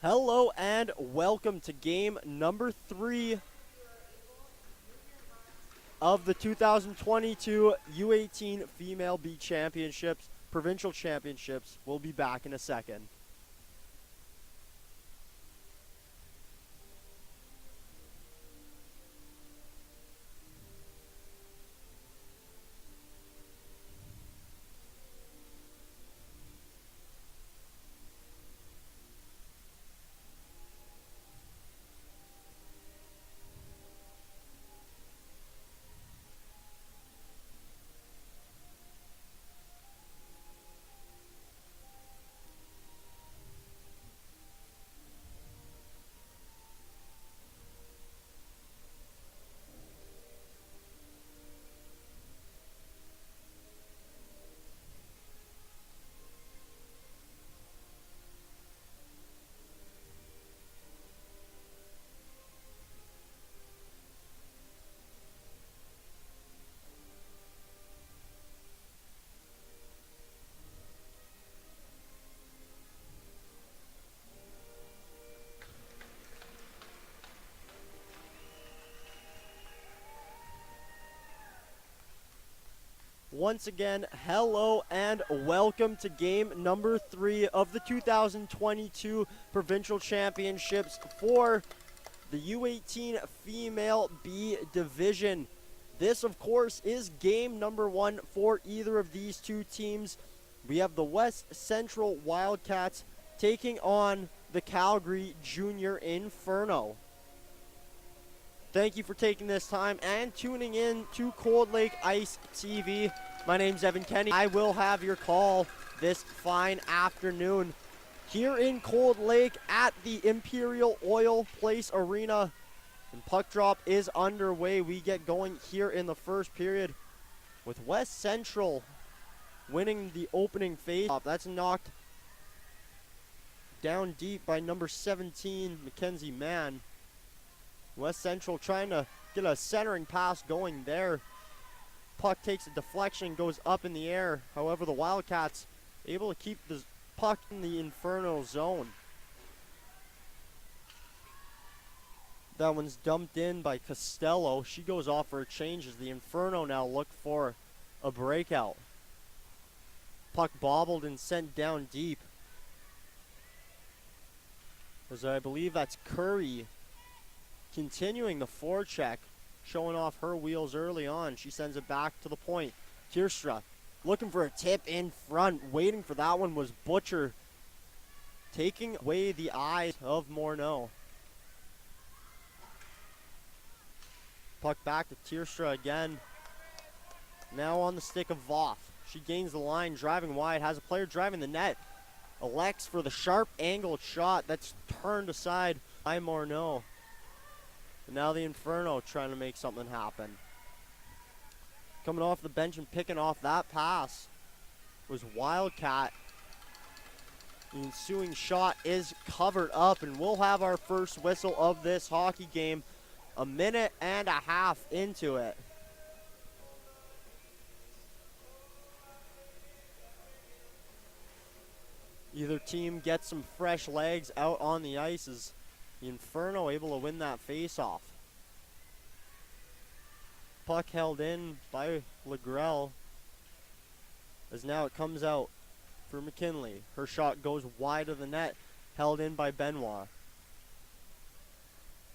Hello and welcome to game number 3 of the 2022 U18 Female B Championships, Provincial Championships. We'll be back in a second. Once again, hello and welcome to game number 3 of the 2022 Provincial Championships for the U18 Female B Division. This, of course, is game number 1 for either of these two teams. We have the West Central Wildcats taking on the Calgary Junior Inferno. Thank you for taking this time and tuning in to Cold Lake Ice TV. My name's Evan Kenny. I will have your call this fine afternoon here in Cold Lake at the Imperial Oil Place Arena. And puck drop is underway. We get going here in the first period with West Central winning the opening face. That's knocked down deep by number 17, Mackenzie Mann. West Central trying to get a centering pass going there. Puck takes a deflection, goes up in the air. However, the Wildcats able to keep the puck in the Inferno zone. That one's dumped in by Costello. She goes off for a change as the Inferno now look for a breakout. Puck bobbled and sent down deep. As I believe that's Curry continuing the forecheck, showing off her wheels early on. She sends it back to the point. Tierstra looking for a tip in front. Waiting for that one was Butcher, taking away the eyes of Morneau. Puck back to Tierstra again. Now on the stick of Voth. She gains the line, driving wide, has a player driving the net. Elects for the sharp angled shot that's turned aside by Morneau. And now the Inferno trying to make something happen. Coming off the bench and picking off that pass was Wildcat. The ensuing shot is covered up, and we'll have our first whistle of this hockey game a minute and a half into it. Either team gets some fresh legs out on the ice as the Inferno able to win that face-off. Puck held in by LeGrell as now it comes out for McKinley. Her shot goes wide of the net, held in by Benoit.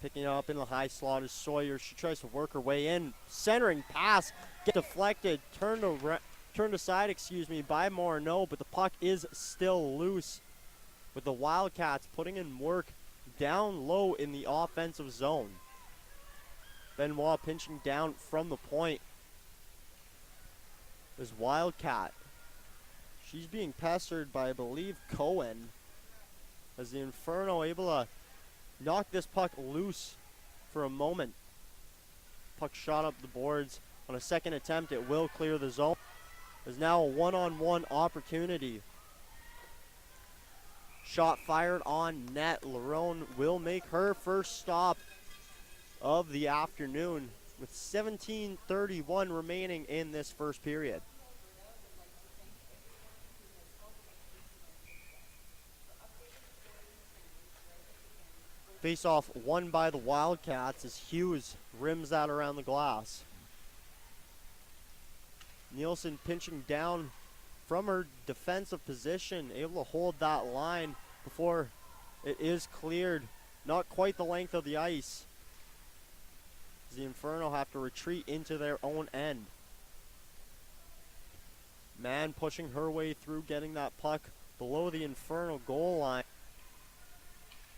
Picking it up in the high slot is Sawyer. She tries to work her way in. Centering pass, get deflected, turned aside, by Morneau, but the puck is still loose with the Wildcats putting in work down low in the offensive zone. Benoit pinching down from the point. There's Wildcat. She's being pestered by, I believe, Cohen. As the Inferno able to knock this puck loose for a moment. Puck shot up the boards. On a second attempt, it will clear the zone. There's now a one-on-one opportunity. Shot fired on net. Lerone will make her first stop of the afternoon with 17:31 remaining in this first period. Face off won by the Wildcats as Hughes rims that around the glass. Nielsen pinching down from her defensive position, able to hold that line before it is cleared. Not quite the length of the ice. The Inferno have to retreat into their own end. Mann pushing her way through, getting that puck below the Inferno goal line.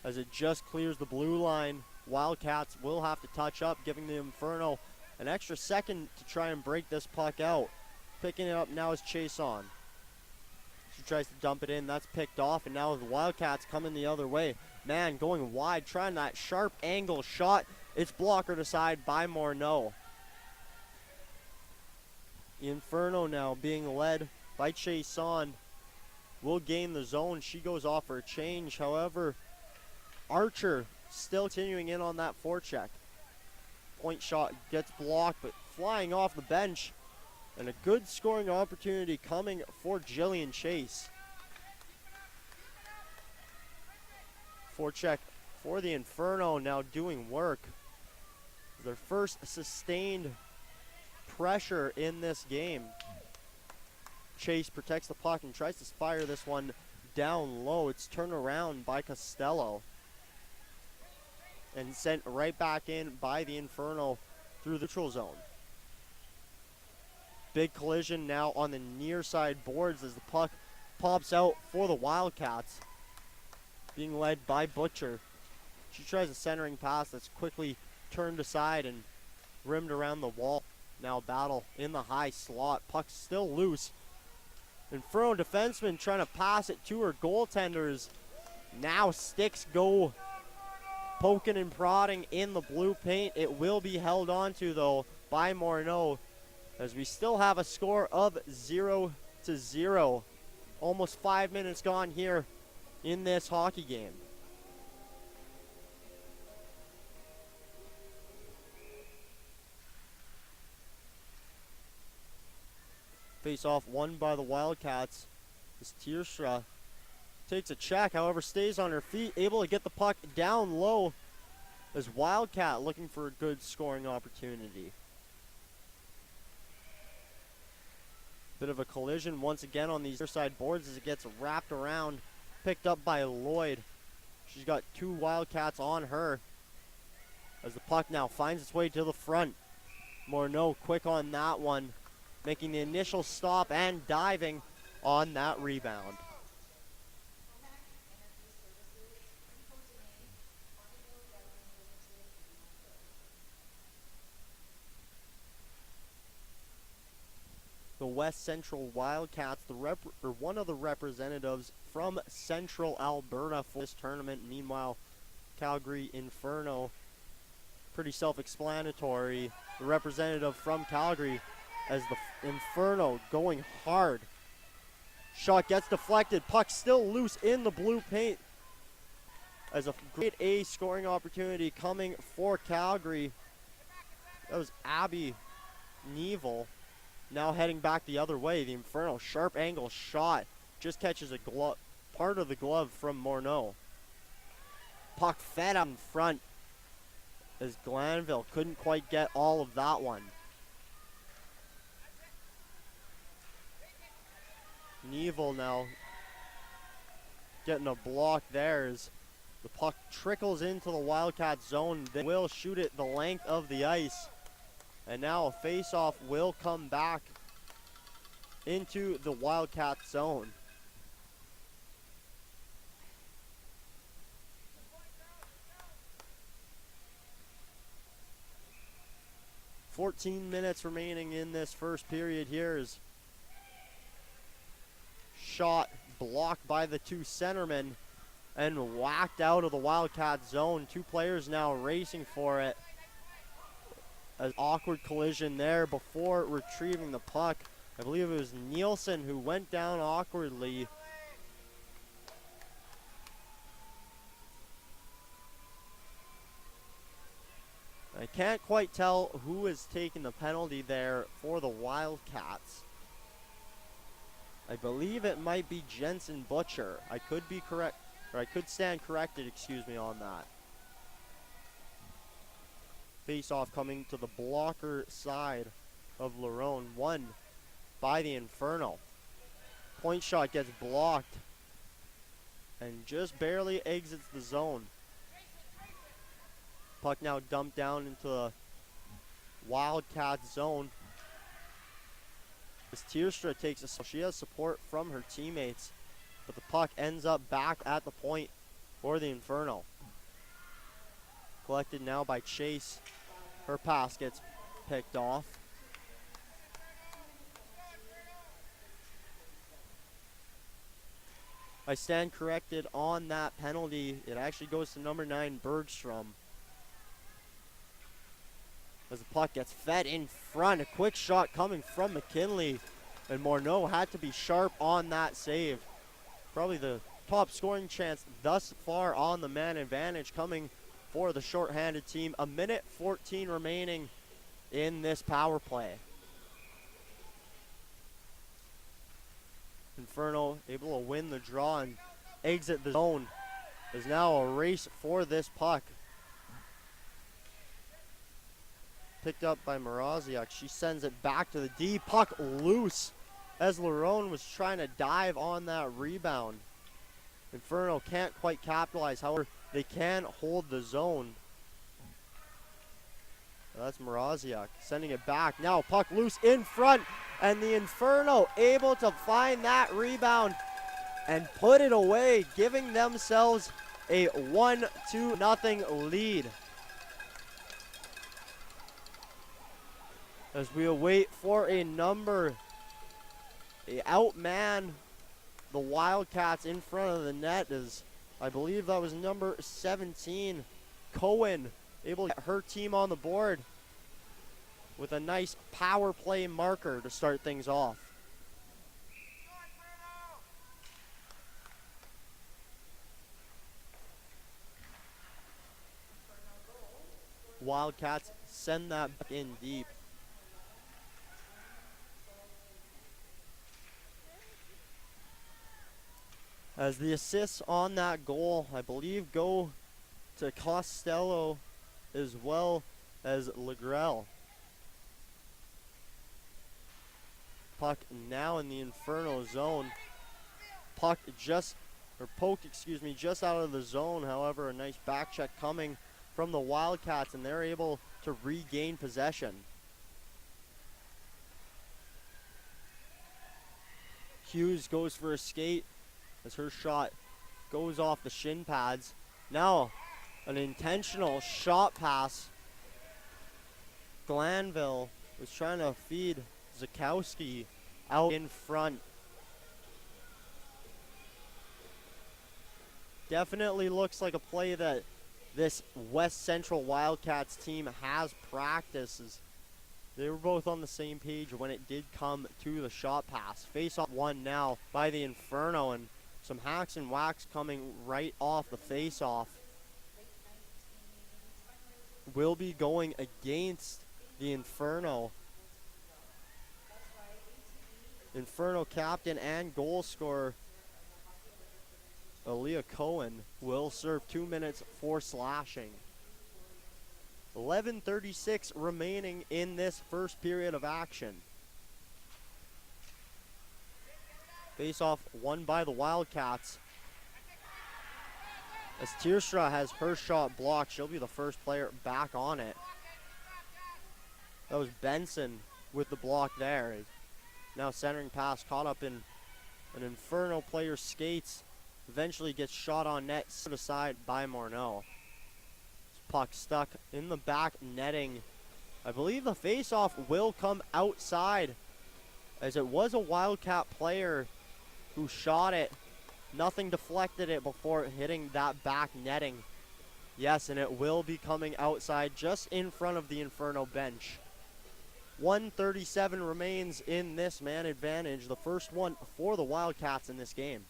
As it just clears the blue line, Wildcats will have to touch up, giving the Inferno an extra second to try and break this puck out. Picking it up now is Chason. She tries to dump it in, that's picked off, and now the Wildcats coming the other way. Mann going wide, trying that sharp angle shot. It's blockered aside by Morneau. The Inferno now being led by Chason will gain the zone. She goes off for a change. However, Archer still continuing in on that forecheck. Point shot gets blocked, but flying off the bench. And a good scoring opportunity coming for Jillian Chase. Forecheck for the Inferno now doing work. Their first sustained pressure in this game. Chase protects the puck and tries to fire this one down low. It's turned around by Costello and sent right back in by the Inferno through the neutral zone. Big collision now on the near side boards as the puck pops out for the Wildcats. Being led by Butcher. She tries a centering pass that's quickly turned aside and rimmed around the wall. Now battle in the high slot. Puck still loose. Inferno defenseman trying to pass it to her goaltenders. Now sticks go poking and prodding in the blue paint. It will be held onto though by Morneau as we still have a score of 0-0. Almost 5 minutes gone here in this hockey game. Face-off won by the Wildcats as Tierstra takes a check, however stays on her feet, able to get the puck down low as Wildcat looking for a good scoring opportunity. Bit of a collision once again on these side boards as it gets wrapped around, picked up by Lloyd. She's got two Wildcats on her as the puck now finds its way to the front. Morneau quick on that one, making the initial stop and diving on that rebound. The West Central Wildcats, one of the representatives from Central Alberta for this tournament. Meanwhile, Calgary Inferno, pretty self-explanatory. The representative from Calgary as the Inferno going hard. Shot gets deflected, puck still loose in the blue paint as a great A scoring opportunity coming for Calgary. That was Abby Neville. Now heading back the other way, the Inferno sharp angle shot just catches a part of the glove from Morneau. Puck fed up in front as Glanville couldn't quite get all of that one. Neville now getting a block there as the puck trickles into the Wildcat zone. They will shoot it the length of the ice. And now a face-off will come back into the Wildcat zone. "14 minutes remaining in this first period here is shot blocked by the two centermen and whacked out of the Wildcat zone. Two players now racing for it. An awkward collision there before retrieving the puck. I believe it was Nielsen who went down awkwardly. I can't quite tell who is taking the penalty there for the Wildcats. I believe it might be Jensen Butcher. I could be correct, or I could stand corrected, excuse me, on that. Face-off coming to the blocker side of Lerone. Won by the Inferno. Point shot gets blocked and just barely exits the zone. Puck now dumped down into the Wildcats zone. As Tierstra takes she has support from her teammates, but the puck ends up back at the point for the Inferno. Collected now by Chase. Her pass gets picked off. I stand corrected on that penalty. It actually goes to number 9, Bergstrom. As the puck gets fed in front, a quick shot coming from McKinley. And Morneau had to be sharp on that save. Probably the top scoring chance thus far on the man advantage coming for the shorthanded team. 1:14 remaining in this power play. Inferno able to win the draw and exit the zone. There's now a race for this puck. Picked up by Moroziak. She sends it back to the D. Puck loose as Lerone was trying to dive on that rebound. Inferno can't quite capitalize. However, they can hold the zone. That's Moroziak sending it back. Now puck loose in front, and the Inferno able to find that rebound and put it away, giving themselves a 1-0 lead. As we await for a number, outman the Wildcats in front of the net is, I believe that was number 17, Cohen, able to get her team on the board with a nice power play marker to start things off. Wildcats send that back in deep. As the assists on that goal, I believe, go to Costello as well as Legrell. Puck now in the Inferno zone. Poke, just out of the zone. However, a nice back check coming from the Wildcats, and they're able to regain possession. Hughes goes for a skate as her shot goes off the shin pads. Now, an intentional shot pass. Glanville was trying to feed Zakowski out in front. Definitely looks like a play that this West Central Wildcats team has practiced. They were both on the same page when it did come to the shot pass. Face off one now by the Inferno, and some hacks and whacks coming right off the face off. Will be going against the Inferno. Inferno captain and goal scorer Aaliyah Cohen will serve 2 minutes for slashing. 11:36 remaining in this first period of action. Face-off won by the Wildcats. As Tierstra has her shot blocked, she'll be the first player back on it. That was Benson with the block there. Now centering pass caught up in an Inferno player's skates. Eventually gets shot on net, set aside by Morneau. Puck stuck in the back netting. I believe the face-off will come outside, as it was a Wildcat player who shot it. Nothing deflected it before hitting that back netting. Yes, and it will be coming outside just in front of the Inferno bench. 1:37 remains in this man advantage, the first one for the Wildcats in this game.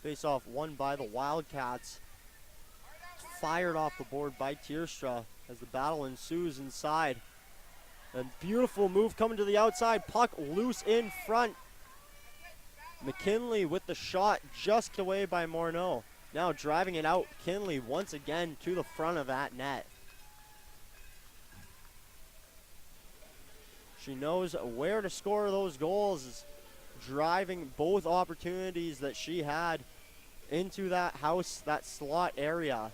Face-off won by the Wildcats. Fired off the board by Tierstra as the battle ensues inside. A beautiful move coming to the outside. Puck loose in front. McKinley with the shot just away by Morneau. Now driving it out, Kinley once again to the front of that net. She knows where to score those goals, driving both opportunities that she had into that house, that slot area.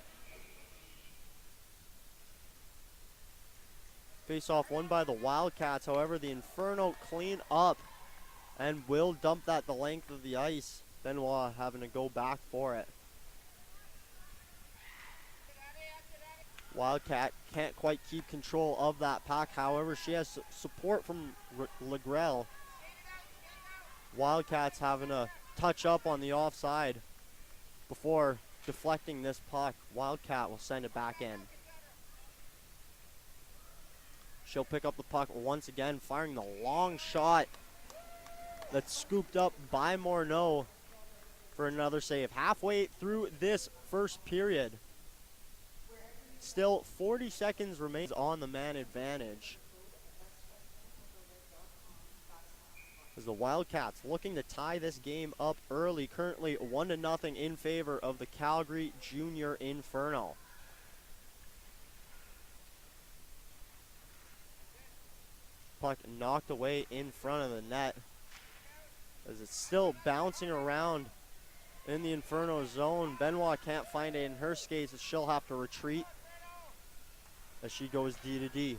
Face off won by the Wildcats. However, the Inferno clean up and will dump that the length of the ice. Benoit having to go back for it. Wildcat can't quite keep control of that puck. However, she has support from Legrel. Wildcats having to touch up on the offside before deflecting this puck. Wildcat will send it back in. She'll pick up the puck once again, firing the long shot that's scooped up by Morneau for another save. Halfway through this first period. Still 40 seconds remains on the man advantage. As the Wildcats looking to tie this game up early, currently 1-0 in favor of the Calgary Junior Inferno. Puck knocked away in front of the net as it's still bouncing around in the Inferno zone. Benoit can't find it in her skates, so she'll have to retreat as she goes D to D.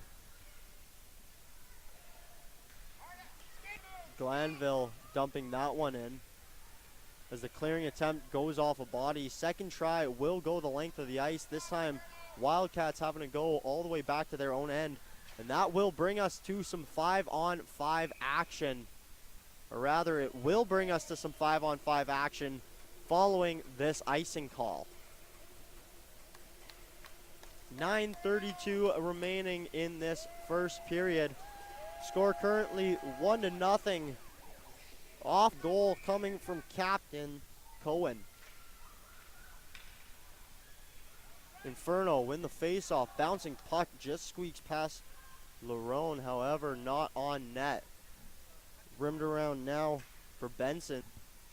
Glanville dumping that one in as the clearing attempt goes off a body. Second try will go the length of the ice. This time Wildcats having to go all the way back to their own end, and that will bring us to some 5-on-5 action, or rather it will bring us to some 5-on-5 action following this icing call. 9:32 remaining in this first period. Score currently 1-0. Off goal coming from captain Cohen. Inferno win the face-off. Bouncing puck just squeaks past Lerone, however, not on net. Rimmed around now for Benson.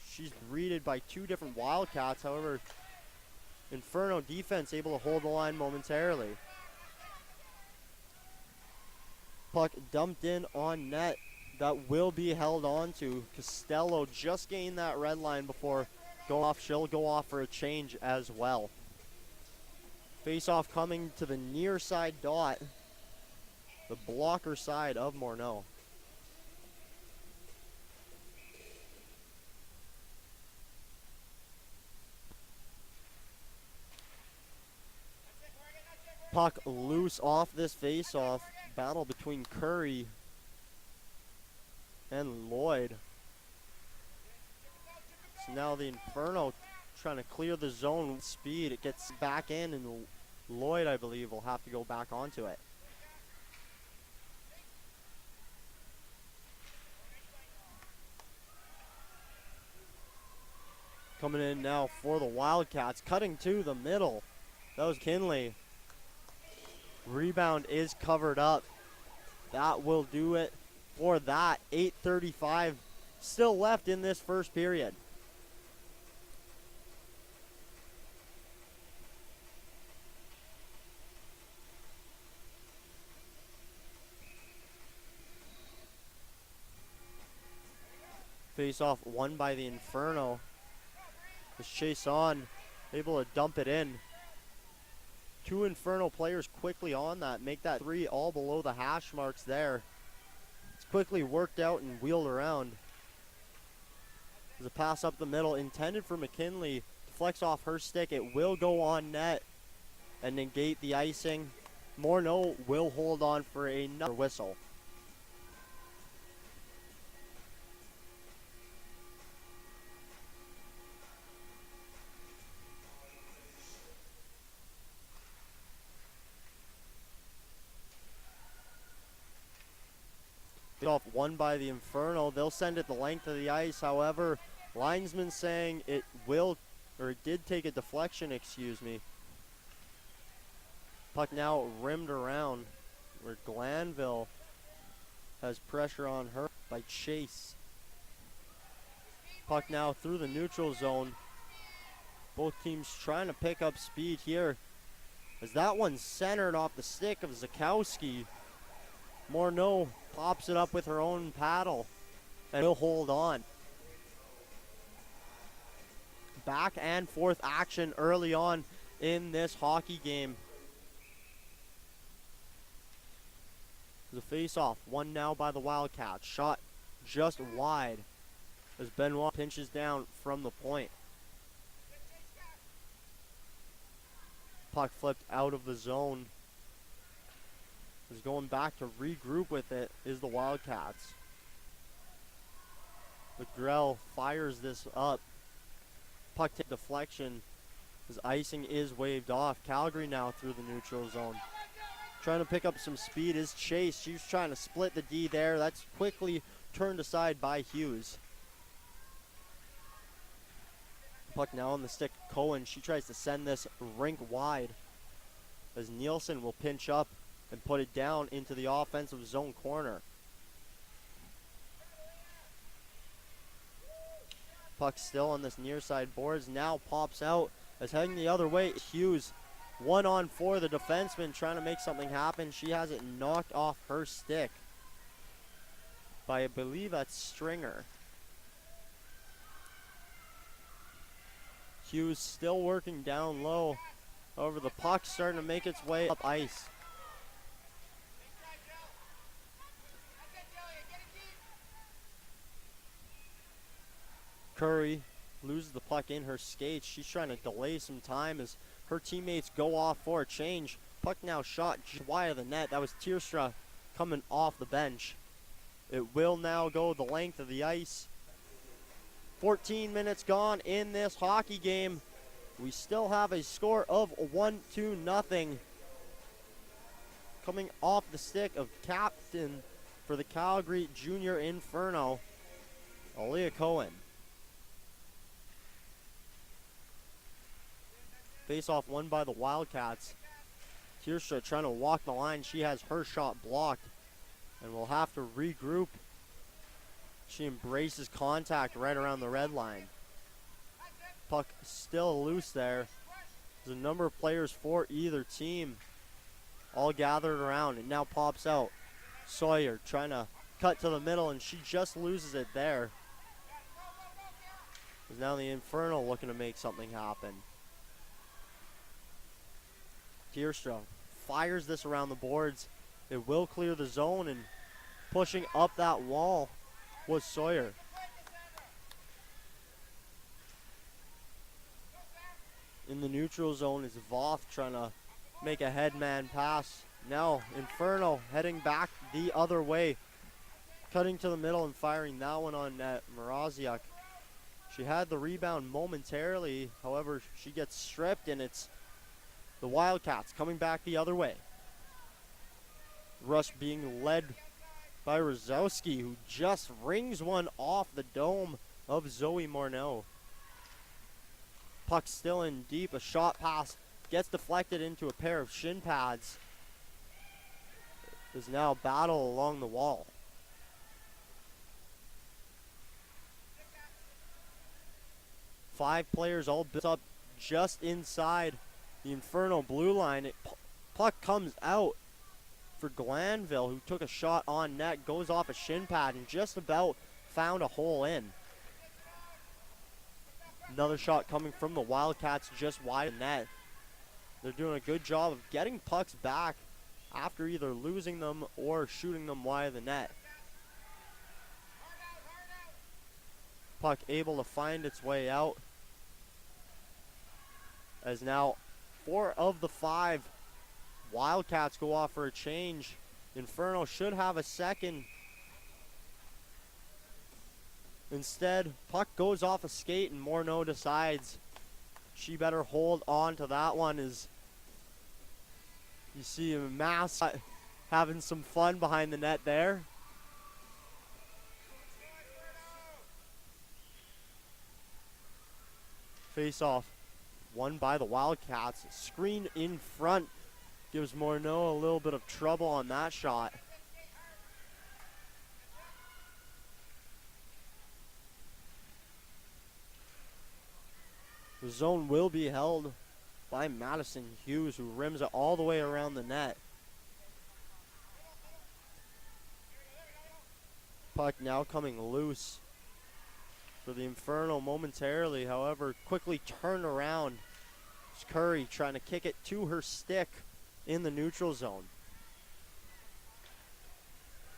She's greeted by two different Wildcats, however, Inferno defense able to hold the line momentarily. Puck dumped in on net. That will be held on to. Costello just gained that red line before going off. She'll go off for a change as well. Face-off coming to the near side dot. The blocker side of Morneau. Puck loose off this face-off. Battle between Curry and Lloyd. So now the Inferno trying to clear the zone with speed. It gets back in, and Lloyd, I believe, will have to go back onto it. Coming in now for the Wildcats, cutting to the middle. That was Kinley. Rebound is covered up. That will do it for that. 8:35 still left in this first period. Face-off won by the Inferno. As Chase on, able to dump it in. Two Inferno players quickly on that, make that three all below the hash marks there. It's quickly worked out and wheeled around. There's a pass up the middle intended for McKinley. Deflects off her stick. It will go on net and negate the icing. Morneau will hold on for another whistle. Off won by the Inferno. They'll send it the length of the ice. However, linesman saying it will, or it did take a deflection, excuse me. Puck now rimmed around where Glanville has pressure on her by Chase. Puck now through the neutral zone. Both teams trying to pick up speed here. As that one's centered off the stick of Zakowski. Morneau pops it up with her own paddle and will hold on. Back and forth action early on in this hockey game. The face-off, won now by the Wildcats. Shot just wide as Benoit pinches down from the point. Puck flipped out of the zone. Is going back to regroup with it is the Wildcats. McGrell fires this up. Puck deflection as icing is waved off. Calgary now through the neutral zone. Trying to pick up some speed is Chase. She's trying to split the D there. That's quickly turned aside by Hughes. Puck now on the stick. Cohen, she tries to send this rink wide as Nielsen will pinch up and put it down into the offensive zone corner. Puck still on this near side boards. Now pops out as heading the other way. Hughes 1-on-4. The defenseman trying to make something happen. She has it knocked off her stick by, I believe that's Stringer. Hughes still working down low. However, the puck's starting to make its way up ice. Curry loses the puck in her skates. She's trying to delay some time as her teammates go off for a change. Puck now shot just wide of the net. That was Tierstra coming off the bench. It will now go the length of the ice. 14 minutes gone in this hockey game. We still have a score of 1-0. Coming off the stick of captain for the Calgary Junior Inferno, Aaliyah Cohen. Face-off won by the Wildcats. Tierstra trying to walk the line. She has her shot blocked and will have to regroup. She embraces contact right around the red line. Puck still loose there. There's a number of players for either team all gathered around. It now pops out. Sawyer trying to cut to the middle, and she just loses it there. There's now the Inferno looking to make something happen. Tierstra fires this around the boards. It will clear the zone, and pushing up that wall was Sawyer. In the neutral zone is Voth trying to make a headman pass. Now Inferno heading back the other way, cutting to the middle and firing that one on net. Moroziak, she had the rebound momentarily, however she gets stripped, and it's the Wildcats coming back the other way. Rush being led by Rozowski, who just rings one off the dome of Zoe Morneau. Puck still in deep. A shot pass gets deflected into a pair of shin pads. There's now a battle along the wall. Five players all built up just inside the Inferno blue line. Puck comes out for Glanville, who took a shot on net, goes off a shin pad and just about found a hole in. Another shot coming from the Wildcats just wide of net. They're doing a good job of getting pucks back after either losing them or shooting them wide of the net. Puck able to find its way out, as now 4 of the 5 Wildcats go off for a change. Inferno should have a second. Instead, puck goes off a skate and Morneau decides she better hold on to that one, as you see Mass having some fun behind the net there. Face off won by the Wildcats. Screen in front gives Morneau a little bit of trouble on that shot. The zone will be held by Madison Hughes, who rims it all the way around the net. Puck now coming loose for the Inferno momentarily, however, quickly turned around. It's Curry trying to kick it to her stick in the neutral zone.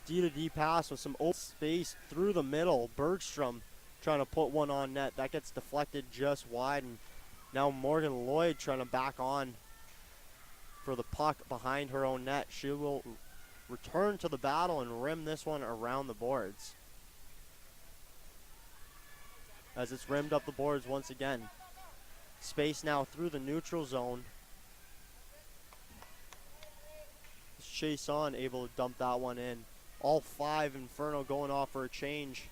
D-to-D pass with some open space through the middle. Bergstrom trying to put one on net. That gets deflected just wide, and now Morgan Lloyd trying to back on for the puck behind her own net. She will return to the battle and rim this one around the boards. As it's rimmed up the boards once again. Space now through the neutral zone. Chase on, able to dump that one in. All 5 Inferno going off for a change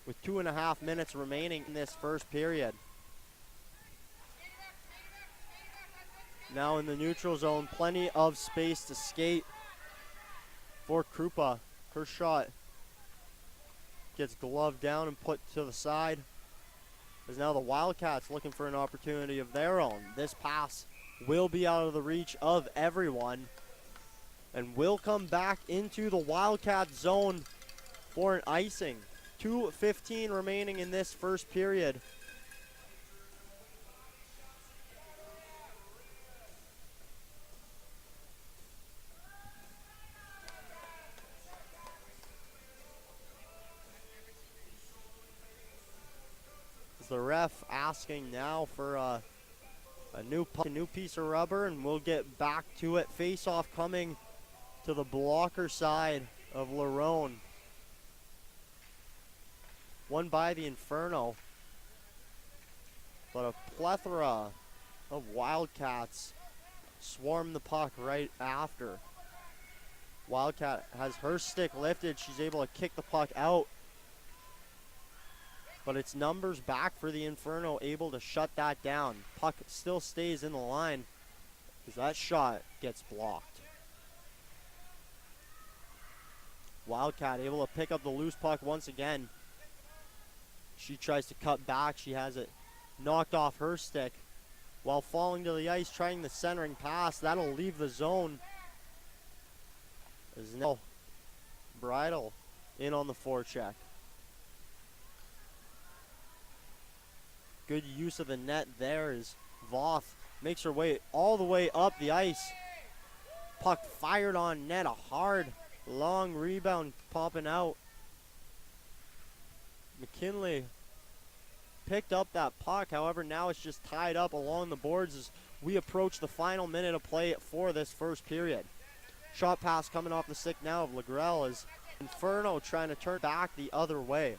with 2.5 minutes remaining in this first period. Now in the neutral zone, plenty of space to skate for Krupa. Her shot gets gloved down and put to the side. As now the Wildcats looking for an opportunity of their own. This pass will be out of the reach of everyone, and will come back into the Wildcat zone for an icing. 2:15 remaining in this first period. As the ref asking now for a new piece of rubber, and we'll get back to it. Face-off coming to the blocker side of Lerone. Won by the Inferno. But a plethora of Wildcats swarm the puck right after. Wildcat has her stick lifted. She's able to kick the puck out. But it's numbers back for the Inferno, able to shut that down. Puck still stays in the line because that shot gets blocked. Wildcat able to pick up the loose puck once again. She tries to cut back. She has it knocked off her stick while falling to the ice, trying the centering pass. That'll leave the zone. As now Bridal in on the forecheck. Good use of the net there as Voth makes her way all the way up the ice. Puck fired on net, a hard, long rebound popping out. McKinley picked up that puck, however now it's just tied up along the boards as we approach the final minute of play for this first period. Shot pass coming off the stick now of Legrell as Inferno trying to turn back the other way.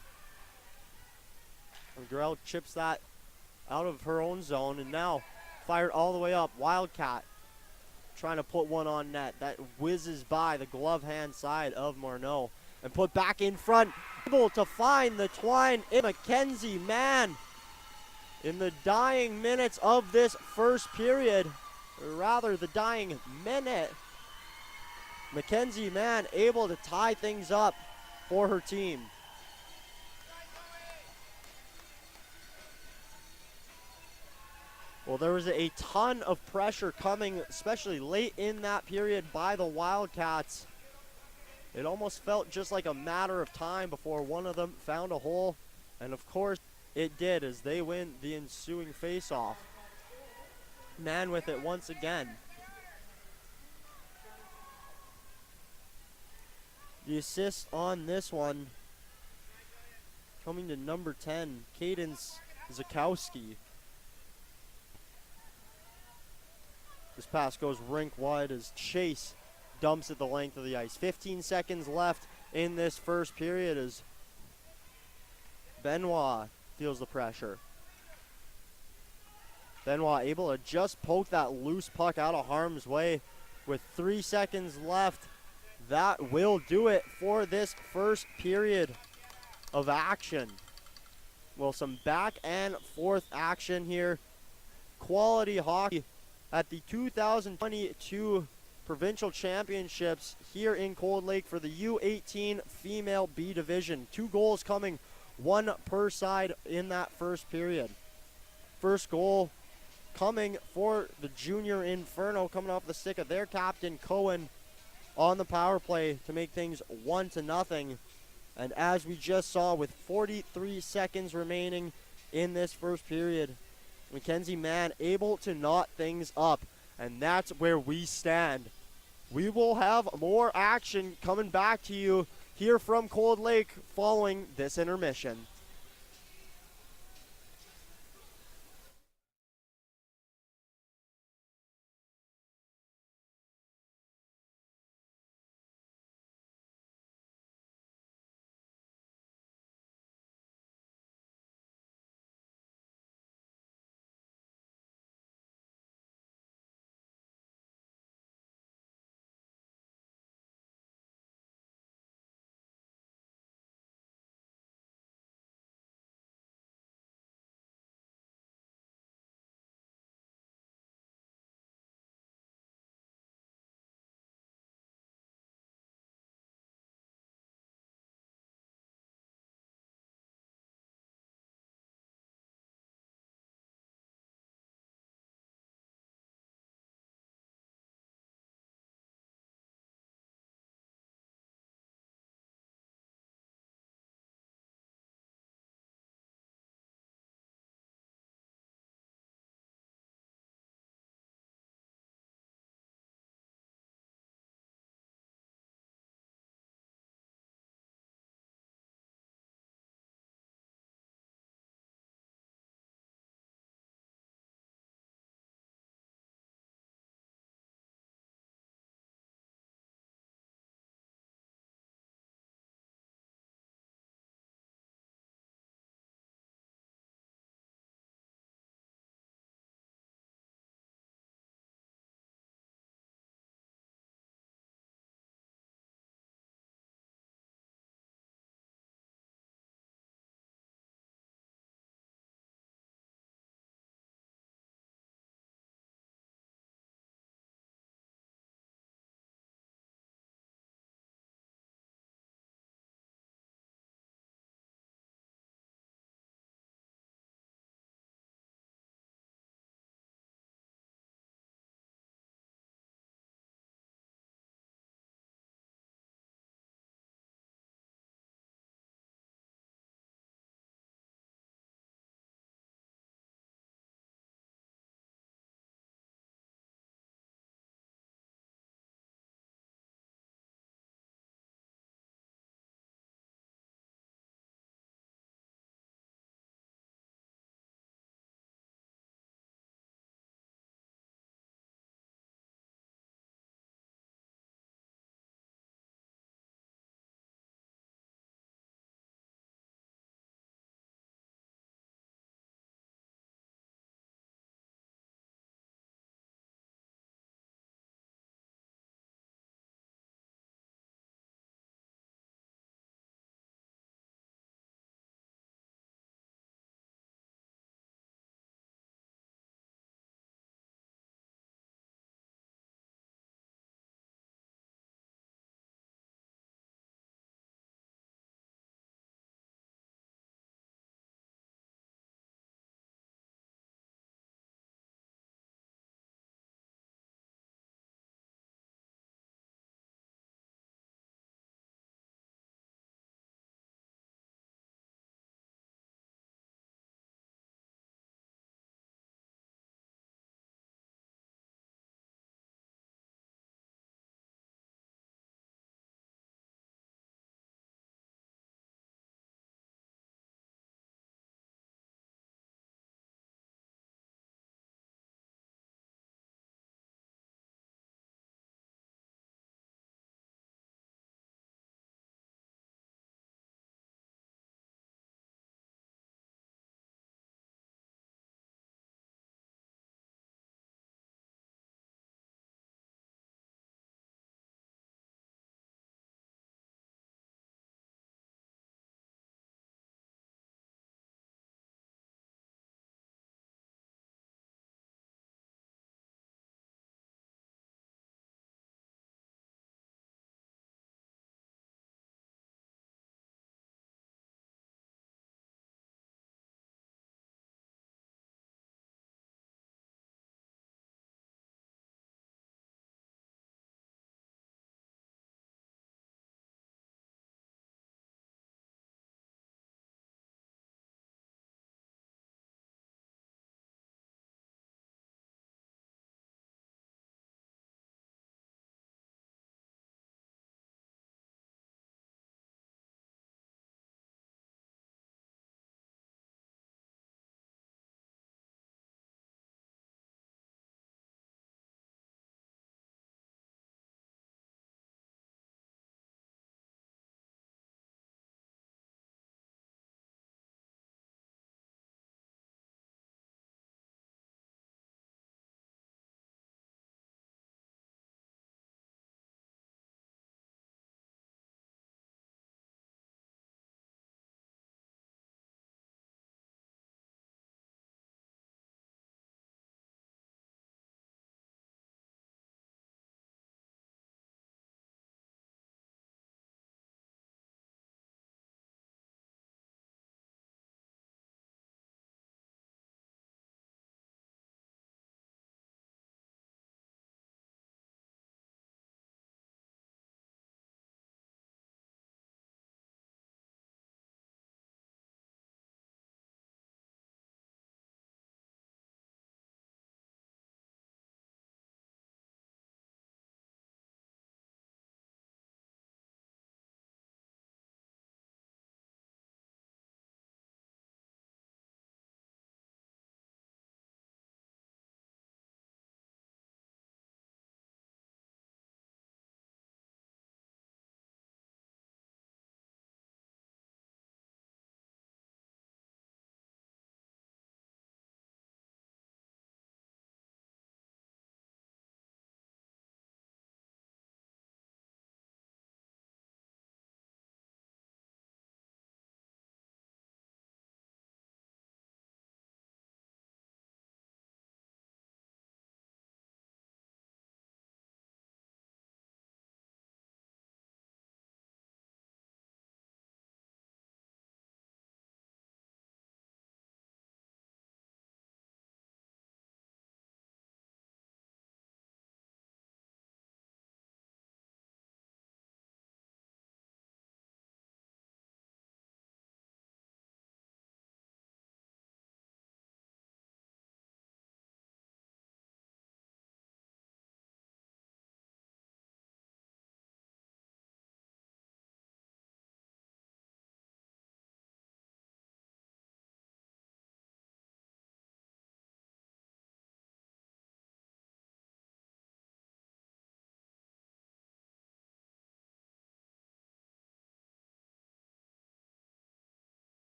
Legrell chips that out of her own zone, and now fired all the way up. Wildcat trying to put one on net. That whizzes by the glove hand side of Morneau and put back in front. Able to find the twine in Mackenzie Mann in the dying minutes of this first period, or rather the dying minute. Mackenzie Mann able to tie things up for her team. Well, there was a ton of pressure coming, especially late in that period by the Wildcats. It almost felt just like a matter of time before one of them found a hole. And of course, it did as they win the ensuing face-off. Mann with it once again. The assist on this one coming to number 10, Cadence Zakowski. This pass goes rink wide as Chase dumps it the length of the ice. 15 seconds left in this first period as Benoit feels the pressure. Benoit able to just poke that loose puck out of harm's way with 3 seconds left. That will do it for this first period of action. Well, some back and forth action here. Quality hockey at the 2022 Provincial Championships here in Cold Lake for the U18 Female B Division. 2 goals coming, 1 per side in that first period. First goal coming for the junior Inferno, coming off the stick of their captain, Cohen, on the power play to make things 1-0. And as we just saw, with 43 seconds remaining in this first period, Mackenzie Mann able to knot things up. And that's where we stand. We will have more action coming back to you here from Cold Lake following this intermission.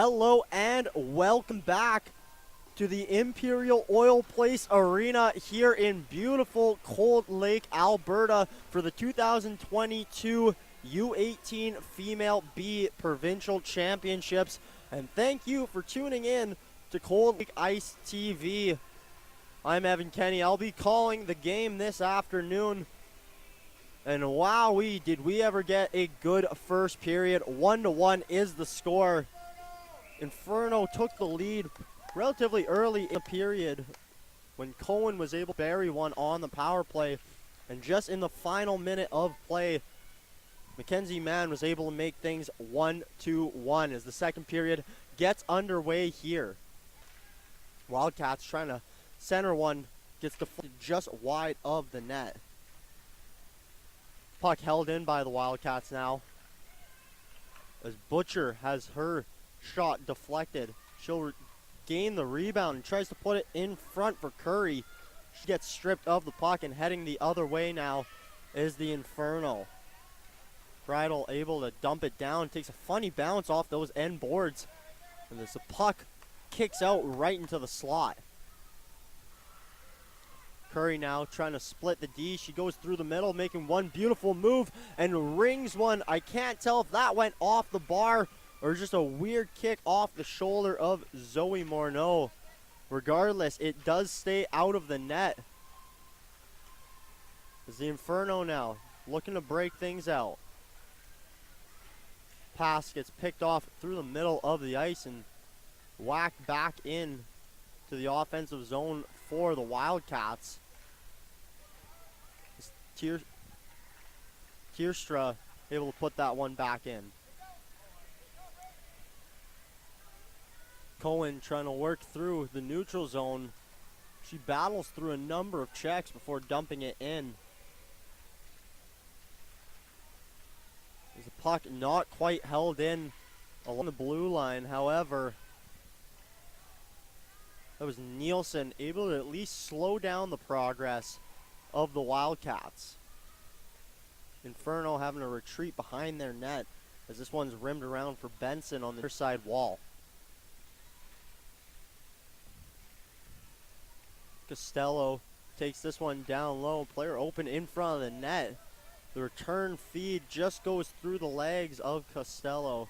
Hello and welcome back to the Imperial Oil Place Arena here in beautiful Cold Lake, Alberta for the 2022 U18 Female B Provincial Championships. And thank you for tuning in to Cold Lake Ice TV. I'm Evan Kenny. I'll be calling the game this afternoon. And wowee, did we ever get a good first period. 1-1 is the score. Inferno took the lead relatively early in the period when Cohen was able to bury one on the power play. And just in the final minute of play, Mackenzie Mann was able to make things 1-1 as the second period gets underway here. Wildcats trying to center one, gets deflected just wide of the net. Puck held in by the Wildcats now, as Butcher has her shot deflected. She'll gain the rebound and tries to put it in front for Curry. She gets stripped of the puck, and heading the other way now is the Inferno. Bridle able to dump it down, takes a funny bounce off those end boards, and as the puck kicks out right into the slot. Curry now trying to split the D. She goes through the middle, making one beautiful move and rings one. I can't tell if that went off the bar or just a weird kick off the shoulder of Zoe Morneau. Regardless, it does stay out of the net. As the Inferno now looking to break things out. Pass gets picked off through the middle of the ice and whacked back in to the offensive zone for the Wildcats. Tierstra able to put that one back in. Cohen trying to work through the neutral zone. She battles through a number of checks before dumping it in. There's a puck not quite held in along the blue line, however. That was Nielsen able to at least slow down the progress of the Wildcats. Inferno having to retreat behind their net as this one's rimmed around for Benson on the other side wall. Costello takes this one down low. Player open in front of the net. The return feed just goes through the legs of Costello.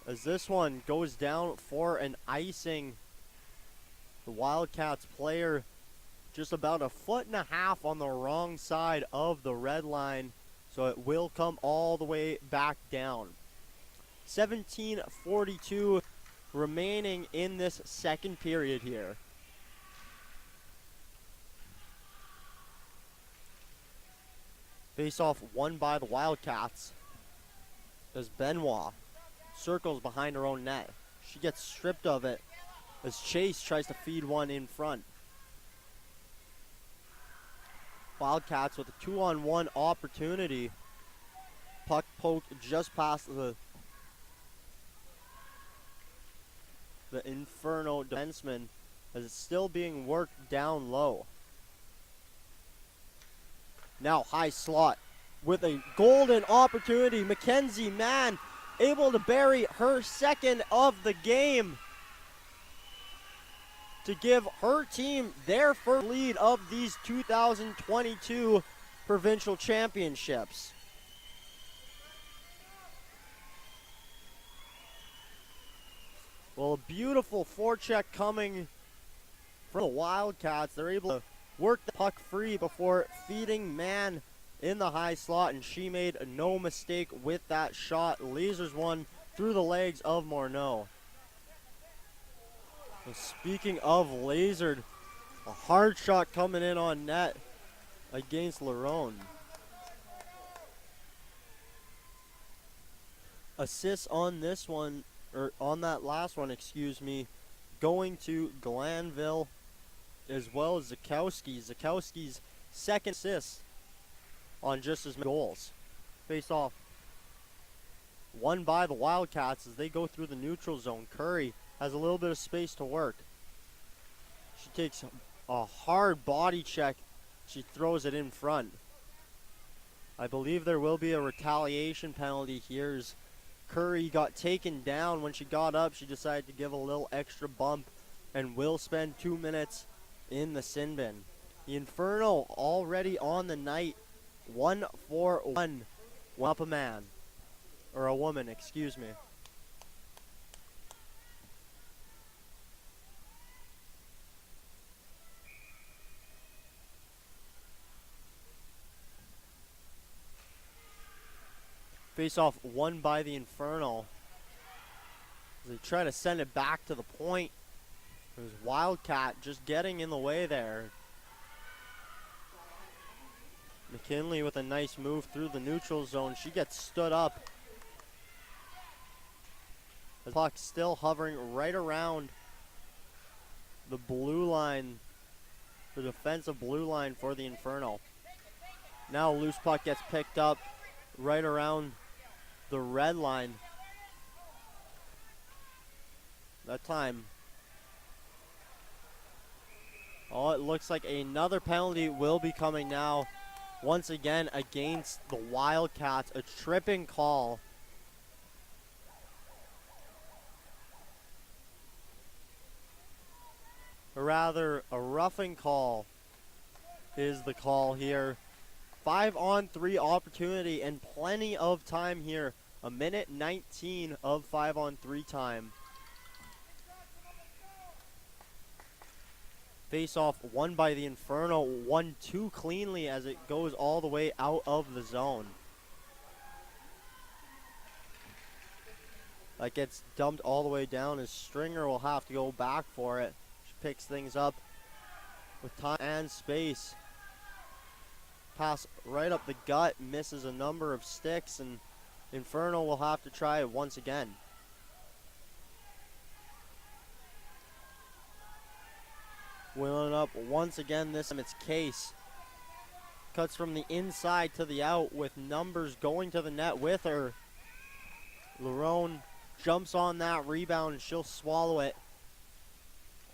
As this one goes down for an icing, the Wildcats player just about 1.5 feet on the wrong side of the red line, so it will come all the way back down. 17:42 remaining in this second period here. Face-off won by the Wildcats as Benoit circles behind her own net. She gets stripped of it as Chase tries to feed one in front. Wildcats with a 2-on-1 opportunity. Puck poked just past the Inferno defenseman as it's still being worked down low. Now high slot with a golden opportunity. Mackenzie Mann able to bury her second of the game to give her team their first lead of these 2022 provincial championships. Well, a beautiful forecheck coming from the Wildcats. They're able to work the puck free before feeding Mann in the high slot, and she made no mistake with that shot. Lasers one through the legs of Morneau. And speaking of lasered, a hard shot coming in on net against Lerone. Assists on this one, or on that last one, excuse me, going to Glanville as well as Zakowski. Zakowski's second assist on just as many goals. Face off won by the Wildcats as they go through the neutral zone. Curry has a little bit of space to work. She takes a hard body check. She throws it in front. I believe there will be a retaliation penalty here as Curry got taken down. When she got up, she decided to give a little extra bump and will spend 2 minutes in the sin bin. The Inferno already on the night, 1-for-1. One up a man, or a woman, excuse me. Face-off won by the Inferno. As they try to send it back to the point. It was Wildcat just getting in the way there. McKinley with a nice move through the neutral zone. She gets stood up. The puck still hovering right around the blue line, the defensive blue line for the Inferno. Now a loose puck gets picked up right around the red line. That time. Oh, it looks like another penalty will be coming now. Once again against the Wildcats, a tripping call. Or rather, a roughing call is the call here. 5-on-3 opportunity and plenty of time here. 1:19 of 5-on-3 time. Face-off won by the Inferno, 1-2 cleanly as it goes all the way out of the zone. That gets dumped all the way down as Stringer will have to go back for it. She picks things up with time and space. Pass right up the gut, misses a number of sticks, and Inferno will have to try it once again. Wheeling up once again, this time it's Case. Cuts from the inside to the out with numbers going to the net with her. Lerone jumps on that rebound and she'll swallow it.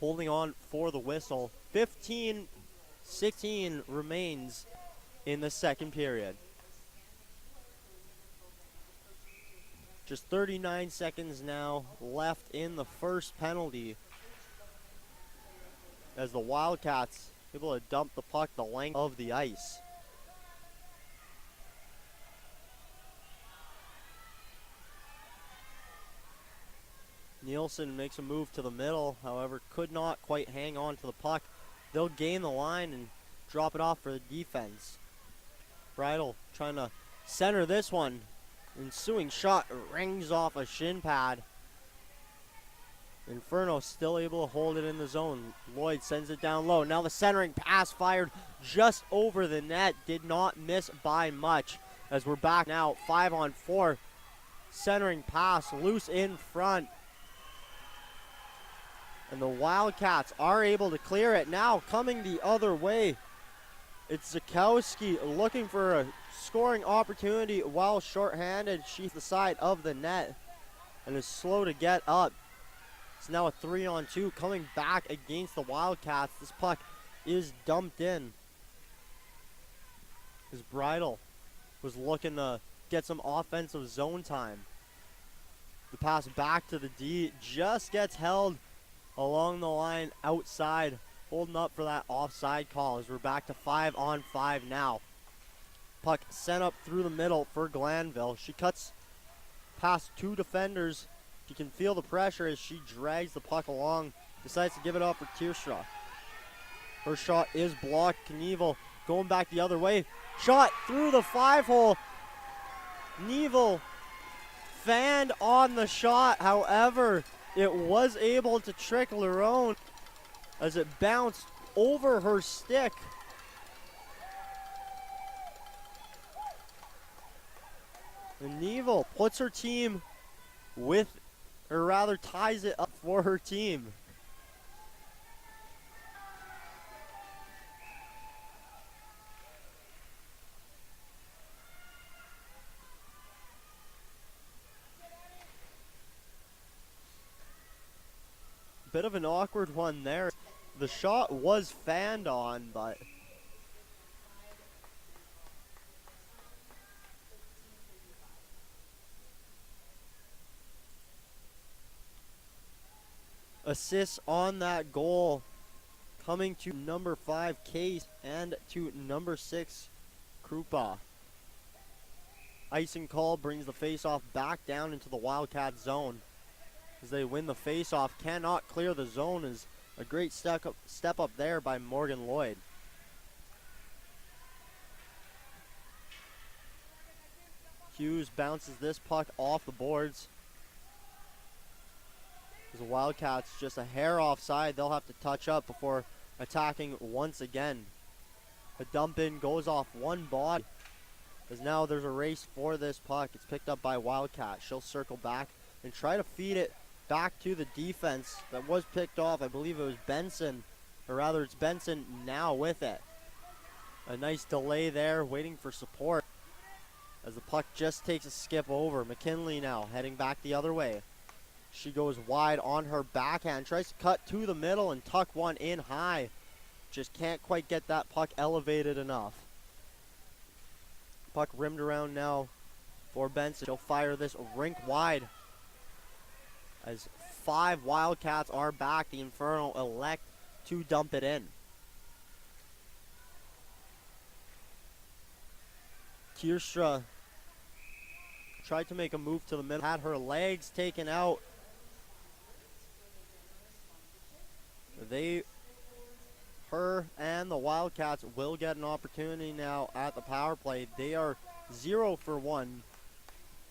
Holding on for the whistle. 15-16 remains in the second period. Just 39 seconds now left in the first penalty, as the Wildcats able to dump the puck the length of the ice. Nielsen makes a move to the middle, however could not quite hang on to the puck. They'll gain the line and drop it off for the defense. Bridle trying to center this one. Ensuing shot rings off a shin pad. Inferno still able to hold it in the zone. Lloyd sends it down low. Now the centering pass fired just over the net. Did not miss by much, as we're back now 5-on-4. Centering pass loose in front. And the Wildcats are able to clear it. Now coming the other way, it's Zakowski looking for a scoring opportunity while shorthanded. She's the side of the net and is slow to get up. It's now a 3-on-2 coming back against the Wildcats. This puck is dumped in. His Bridle was looking to get some offensive zone time. The pass back to the D just gets held along the line outside, holding up for that offside call as we're back to 5-on-5 now. Puck sent up through the middle for Glanville. She cuts past two defenders. She can feel the pressure as she drags the puck along. Decides to give it up for Tierstra. Her shot is blocked. Knievel going back the other way. Shot through the 5-hole. Knievel fanned on the shot. However, it was able to trick Lerone as it bounced over her stick. And Knievel puts her team with, or rather ties it up for her team. Bit of an awkward one there. The shot was fanned on, but assists on that goal, coming to number 5, Case, and to number 6, Krupa. Icing call brings the faceoff back down into the Wildcat zone. As they win the faceoff, cannot clear the zone is a great step up there by Morgan Lloyd. Hughes bounces this puck off the boards. As the Wildcats just a hair offside, they'll have to touch up before attacking once again. A dump in goes off one body. As now there's a race for this puck. It's picked up by Wildcat. She'll circle back and try to feed it back to the defense that was picked off. I believe it was Benson, or rather it's Benson now with it. A nice delay there, waiting for support. As the puck just takes a skip over. McKinley now heading back the other way. She goes wide on her backhand, tries to cut to the middle and tuck one in high. Just can't quite get that puck elevated enough. Puck rimmed around now for Benson. She'll fire this rink wide. As 5 Wildcats are back, the Inferno elect to dump it in. Kierstra tried to make a move to the middle, had her legs taken out. Her and the Wildcats will get an opportunity now at the power play. They are 0 for 1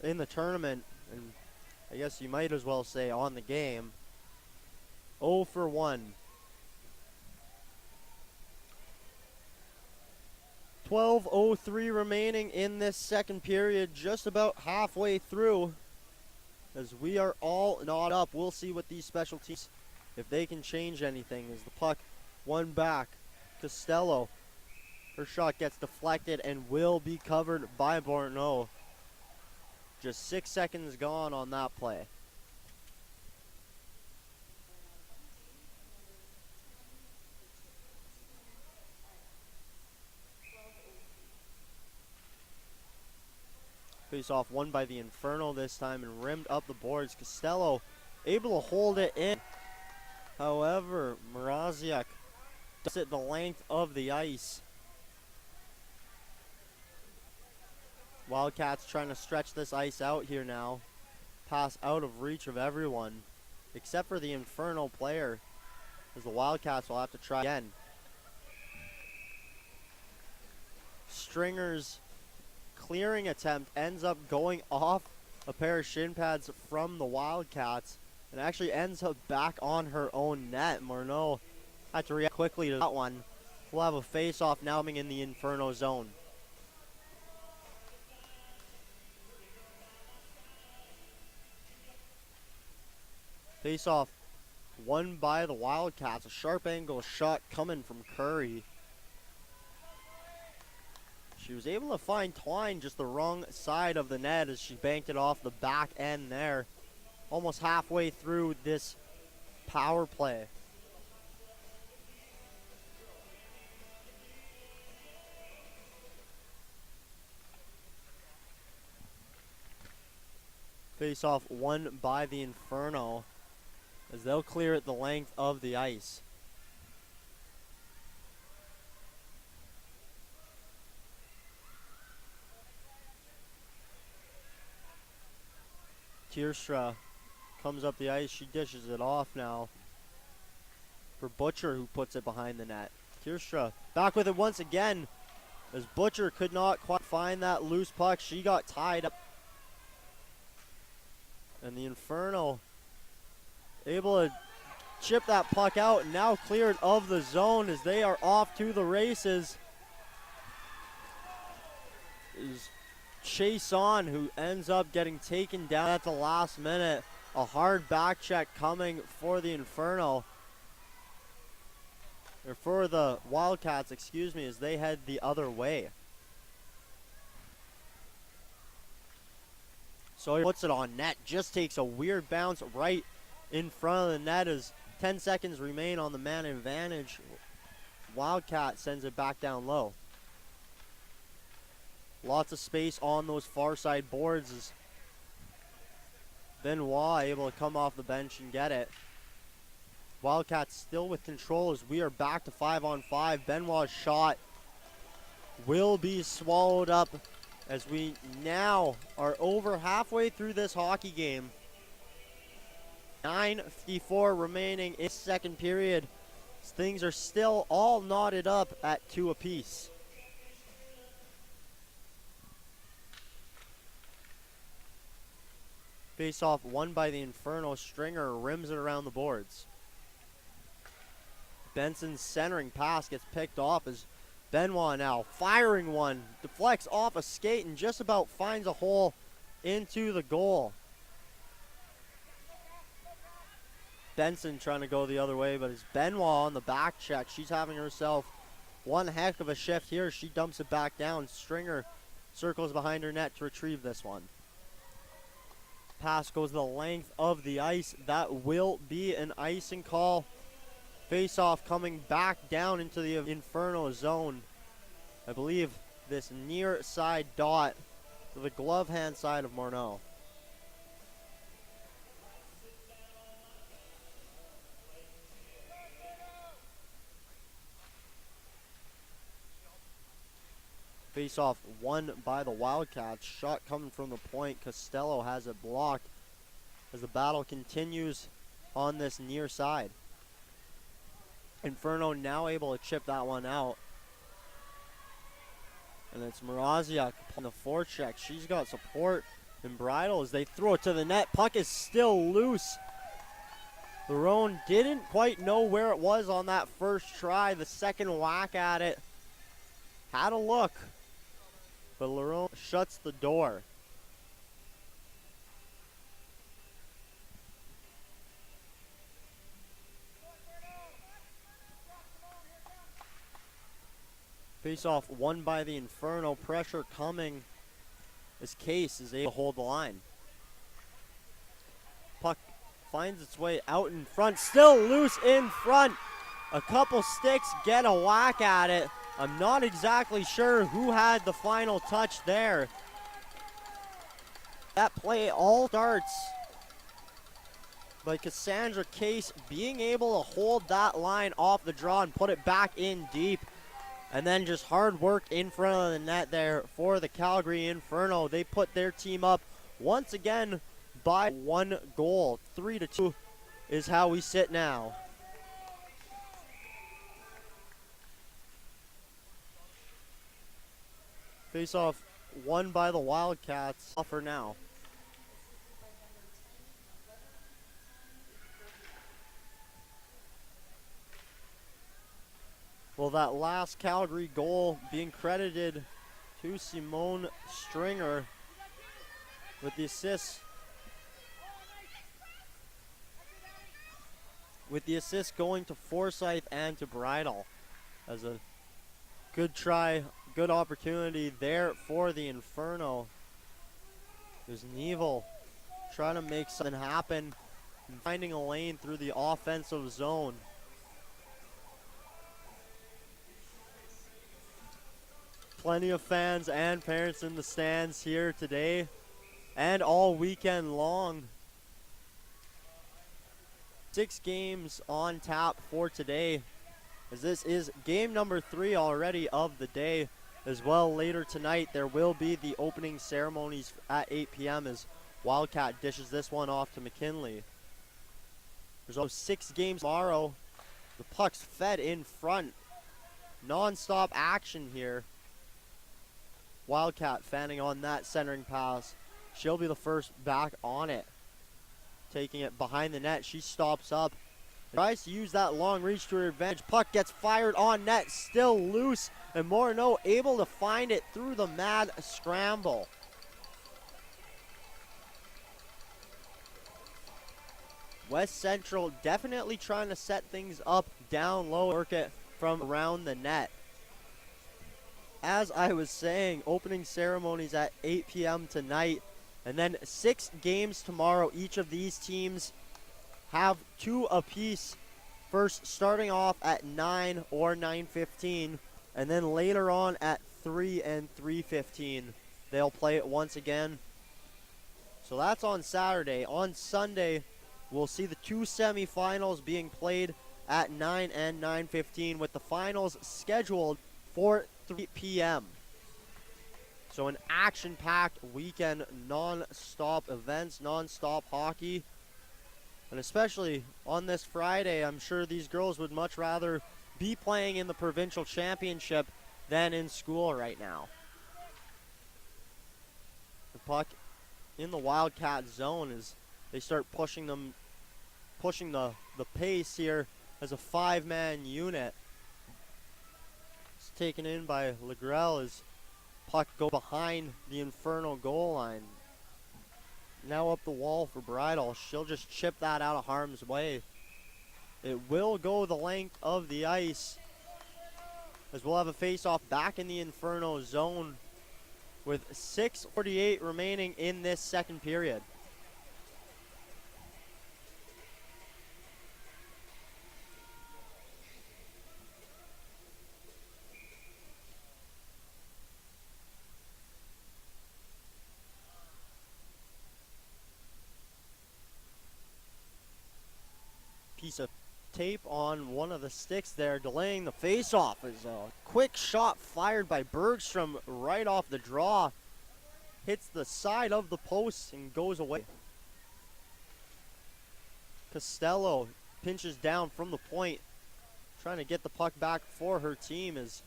in the tournament, and I guess you might as well say on the game. 0 for 1. 12:03 remaining in this second period, just about halfway through. As we are all not up, we'll see what these special teams, if they can change anything. As the puck won back, Costello, her shot gets deflected and will be covered by Borneau. Just 6 seconds gone on that play. Face off won by the Inferno this time and rimmed up the boards. Costello able to hold it in. However, Mraziak does it the length of the ice. Wildcats trying to stretch this ice out here now. Pass out of reach of everyone, except for the Inferno player, as the Wildcats will have to try again. Stringer's clearing attempt ends up going off a pair of shin pads from the Wildcats and actually ends up back on her own net. Morneau had to react quickly to that one. We'll have a face-off now coming in the Inferno zone. Face-off won by the Wildcats. A sharp angle shot coming from Curry. She was able to find Twine just the wrong side of the net as she banked it off the back end there. Almost halfway through this power play. Face-off won by the Inferno as they'll clear it the length of the ice. Kierstra comes up the ice. She dishes it off now for Butcher, who puts it behind the net. Kierstra back with it once again as Butcher could not quite find that loose puck. She got tied up. And the Inferno able to chip that puck out and now cleared of the zone as they are off to the races. Is Chase on, who ends up getting taken down at the last minute. A hard back check coming for the Inferno. Or for the Wildcats, excuse me, as they head the other way. So he puts it on net, just takes a weird bounce right in front of the net as 10 seconds remain on the man advantage. Wildcat sends it back down low. Lots of space on those far side boards as Benoit able to come off the bench and get it. Wildcats still with control as we are back to 5-on-5. Benoit's shot will be swallowed up as we now are over halfway through this hockey game. 9:54 remaining in second period. Things are still all knotted up at 2 apiece. Face-off won by the Inferno. Stringer rims it around the boards. Benson's centering pass gets picked off as Benoit now firing one. Deflects off a skate and just about finds a hole into the goal. Benson trying to go the other way, but it's Benoit on the back check. She's having herself one heck of a shift here. She dumps it back down. Stringer circles behind her net to retrieve this one. Pass goes the length of the ice. That will be an icing call. Face-off coming back down into the Inferno zone. I believe this near side dot to the glove hand side of Morneau. Face-off won by the Wildcats. Shot coming from the point. Costello has it blocked as the battle continues on this near side. Inferno now able to chip that one out. And it's Mrazek on the forecheck. She's got support and bridle as they throw it to the net. Puck is still loose. Lerone didn't quite know where it was on that first try. The second whack at it had a look, but Lerone shuts the door. Face-off won by the Inferno. Pressure coming as Case is able to hold the line. Puck finds its way out in front. Still loose in front. A couple sticks get a whack at it. I'm not exactly sure who had the final touch there. That play all starts by Cassandra Case being able to hold that line off the draw and put it back in deep. And then just hard work in front of the net there for the Calgary Inferno. They put their team up once again by 1 goal. 3-2 is how we sit now. Face-off won by the Wildcats for now. Well, that last Calgary goal being credited to Simone Stringer with the assist. With the assist going to Forsyth and to Bridal. As a good try, good opportunity there for the Inferno. There's Neville trying to make something happen and finding a lane through the offensive zone. Plenty of fans and parents in the stands here today and all weekend long. 6 games on tap for today, as this is game number 3 already of the day. As well, later tonight there will be the opening ceremonies at 8 p.m. as Wildcat dishes this one off to McKinley. There's also 6 games tomorrow. The puck's fed in front. Non-stop action here. Wildcat fanning on that centering pass. She'll be the first back on it. Taking it behind the net. She stops up. Tries to use that long reach to her advantage. Puck gets fired on net. Still loose. And Morneau able to find it through the mad scramble. West Central definitely trying to set things up down low. Work it from around the net. As I was saying, opening ceremonies at 8 p.m. tonight, and then 6 games tomorrow. Each of these teams have 2 apiece. First starting off at 9 or 9:15, and then later on at 3 and 3:15. They'll play it once again. So that's on Saturday. On Sunday, We'll see the two semifinals being played at 9 and 9:15, with the finals scheduled for 3 p.m. So an action-packed weekend, non-stop events, non-stop hockey. And especially on this Friday, I'm sure these girls would much rather be playing in the provincial championship than in school right now. The puck in the Wildcat zone as they start pushing the pace here as a 5-man unit. It's taken in by Legrell as puck go behind the Inferno goal line. Now up the wall for Bridal. She'll just chip that out of harm's way. It will go the length of the ice as we'll have a face-off back in the Inferno zone with 6:48 remaining in this second period. Piece of tape on one of the sticks there, delaying the face-off as a quick shot fired by Bergstrom right off the draw. Hits the side of the post and goes away. Costello pinches down from the point, trying to get the puck back for her team, is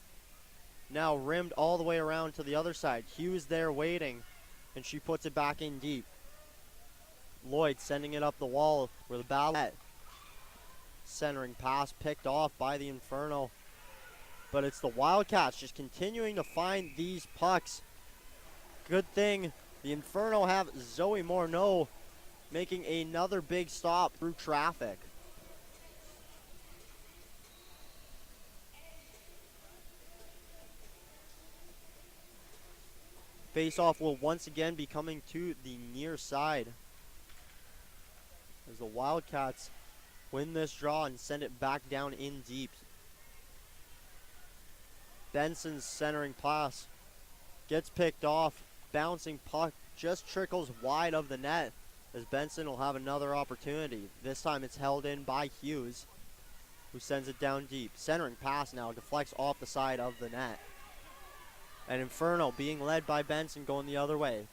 now rimmed all the way around to the other side. Hughes there waiting, and she puts it back in deep. Lloyd sending it up the wall where the battle at. Centering pass picked off by the Inferno, but it's the Wildcats just continuing to find these pucks. Good thing the Inferno have Zoe Morneau making another big stop through traffic. Face-off will once again be coming to the near side as the Wildcats win this draw and send it back down in deep. Benson's centering pass gets picked off. Bouncing puck just trickles wide of the net as Benson will have another opportunity. This time it's held in by Hughes, who sends it down deep. Centering pass now deflects off the side of the net. And Inferno being led by Benson going the other way.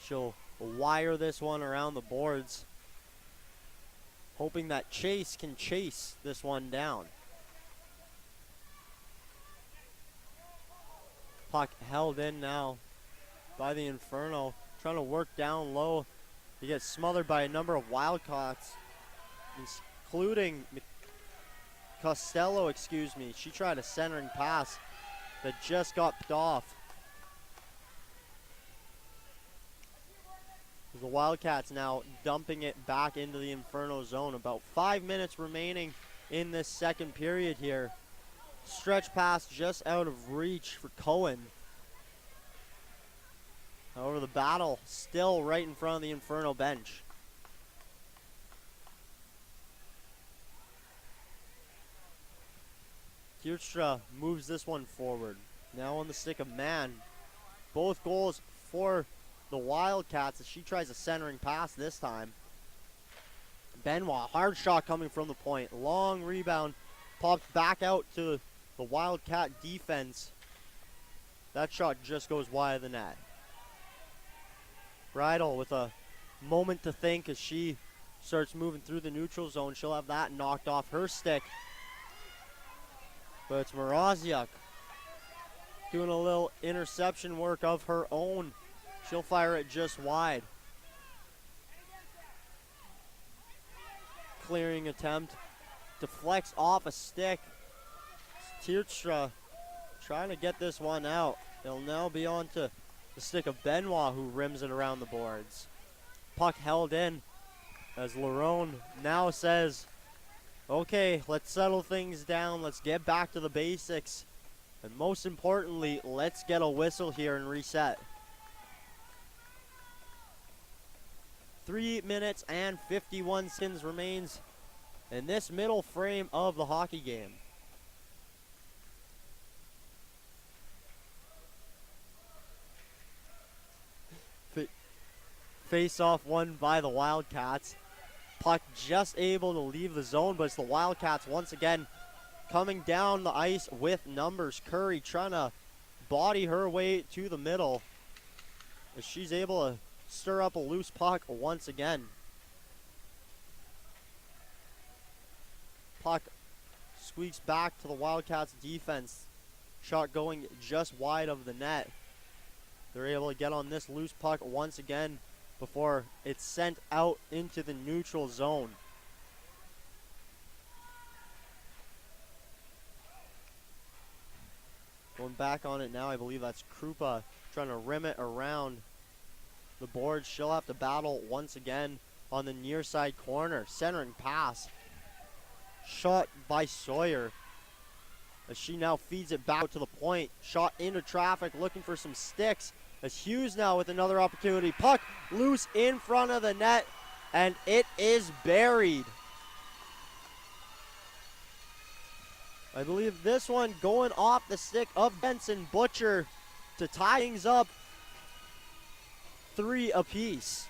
She'll wire this one around the boards, hoping that Chase can chase this one down. Puck held in now by the Inferno, trying to work down low. He gets smothered by a number of Wildcats, including Costello, She tried a centering pass that just got picked off. The Wildcats now dumping it back into the Inferno zone. About 5 minutes remaining in this second period here. Stretch pass just out of reach for Cohen. However, the battle still right in front of the Inferno bench. Kiertstra moves this one forward. Now on the stick of Mann. Both goals for the Wildcats as she tries a centering pass this time. Benoit, hard shot coming from the point. Long rebound, pops back out to the Wildcat defense. That shot just goes wide of the net. Bridal with a moment to think as she starts moving through the neutral zone. She'll have that knocked off her stick. But it's Moroziuk doing a little interception work of her own. She'll fire it just wide. Clearing attempt. Deflects off a stick. Tiertstra trying to get this one out. It'll now be on to the stick of Benoit, who rims it around the boards. Puck held in as Lerone now says, okay, let's settle things down. Let's get back to the basics. And most importantly, let's get a whistle here and reset. 3 minutes and 51 seconds remains in this middle frame of the hockey game. Face-off won by the Wildcats. Puck just able to leave the zone, but it's the Wildcats once again coming down the ice with numbers. Curry trying to body her way to the middle as she's able to stir up a loose puck once again. Puck squeaks back to the Wildcats defense. Shot going just wide of the net. They're able to get on this loose puck once again before it's sent out into the neutral zone. Going back on it now, I believe that's Krupa trying to rim it around the board. She'll have to battle once again on the near side corner. Centering pass. Shot by Sawyer as she now feeds it back to the point. Shot into traffic, looking for some sticks. As Hughes now with another opportunity. Puck loose in front of the net, and it is buried. I believe this one going off the stick of Benson Butcher to tie things up 3 apiece.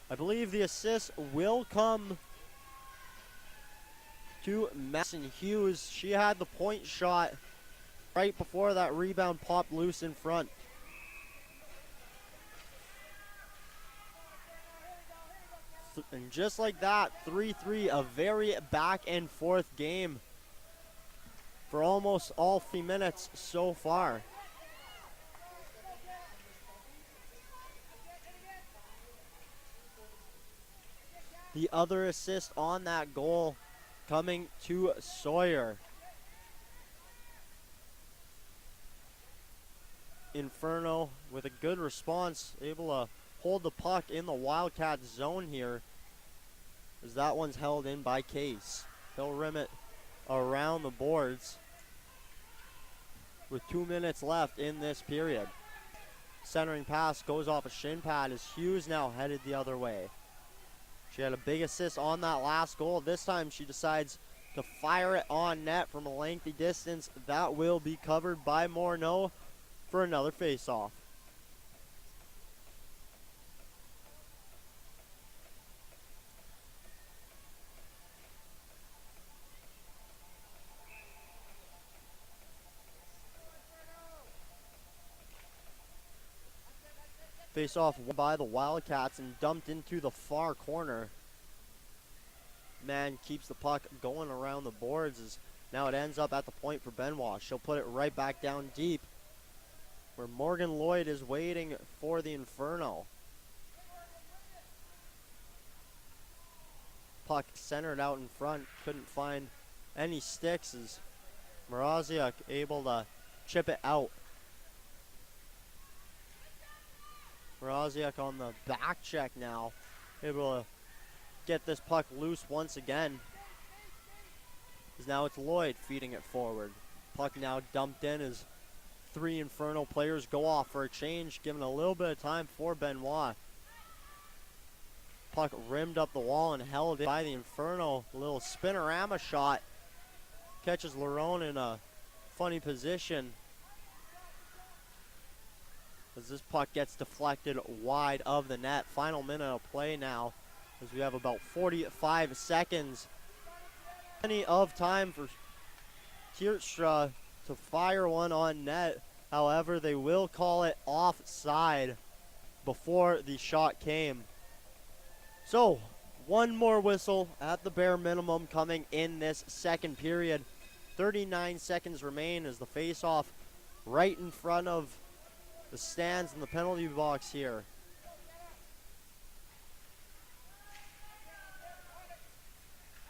I believe the assist will come to Madison Hughes. She had the point shot right before that rebound popped loose in front. And just like that, 3-3, a very back and forth game for almost all 3 minutes so far. The other assist on that goal coming to Sawyer. Inferno with a good response, able to hold the puck in the Wildcats zone here, as that one's held in by Case. He'll rim it around the boards with 2 minutes left in this period. Centering pass goes off a shin pad as Hughes now headed the other way. She had a big assist on that last goal. This time she decides to fire it on net from a lengthy distance. That will be covered by Morneau for another face-off. Face-off by the Wildcats and dumped into the far corner. Man keeps the puck going around the boards as now it ends up at the point for Benoit. She'll put it right back down deep where Morgan Lloyd is waiting for the Inferno. Puck centered out in front. Couldn't find any sticks as Mrazek able to chip it out. Mrazek on the back check now, able to get this puck loose once again. As now it's Lloyd feeding it forward. Puck now dumped in as 3 Inferno players go off for a change, giving a little bit of time for Benoit. Puck rimmed up the wall and held in by the Inferno. A little spinorama shot. Catches Lerone in a funny position as this puck gets deflected wide of the net. Final minute of play now as we have about 45 seconds. Plenty of time for Tiertstra to fire one on net. However, they will call it offside before the shot came. So, one more whistle at the bare minimum coming in this second period. 39 seconds remain as the face-off right in front of the stands in the penalty box here.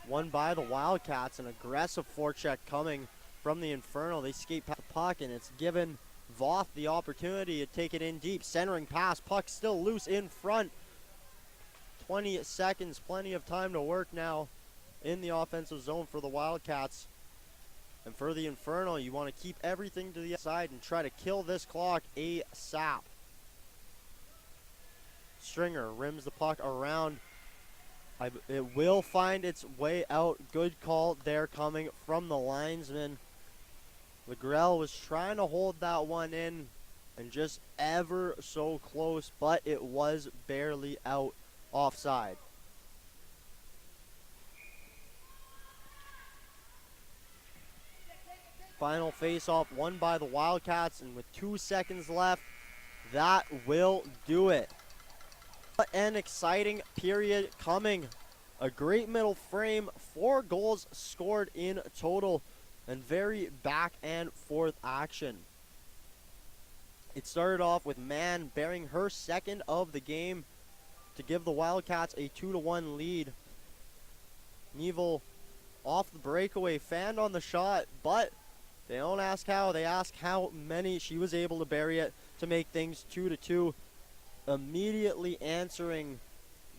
Won by the Wildcats, an aggressive forecheck coming from the Inferno. They skate past the puck and it's given Voth the opportunity to take it in deep. Centering pass, puck still loose in front. 20 seconds, plenty of time to work now in the offensive zone for the Wildcats. And for the Inferno, you want to keep everything to the side and try to kill this clock ASAP. Stringer rims the puck around. It will find its way out. Good call there coming from the linesman. LeGrell was trying to hold that one in and just ever so close, but it was barely out offside. Final face-off won by the Wildcats, and with 2 seconds left, that will do it. What an exciting period coming. A great middle frame, 4 goals scored in total, and very back and forth action. It started off with Mann bearing her second of the game to give the Wildcats a 2-1 lead. Neville off the breakaway, fanned on the shot, but they don't ask how, they ask how many. She was able to bury it to make things 2-2. Immediately answering,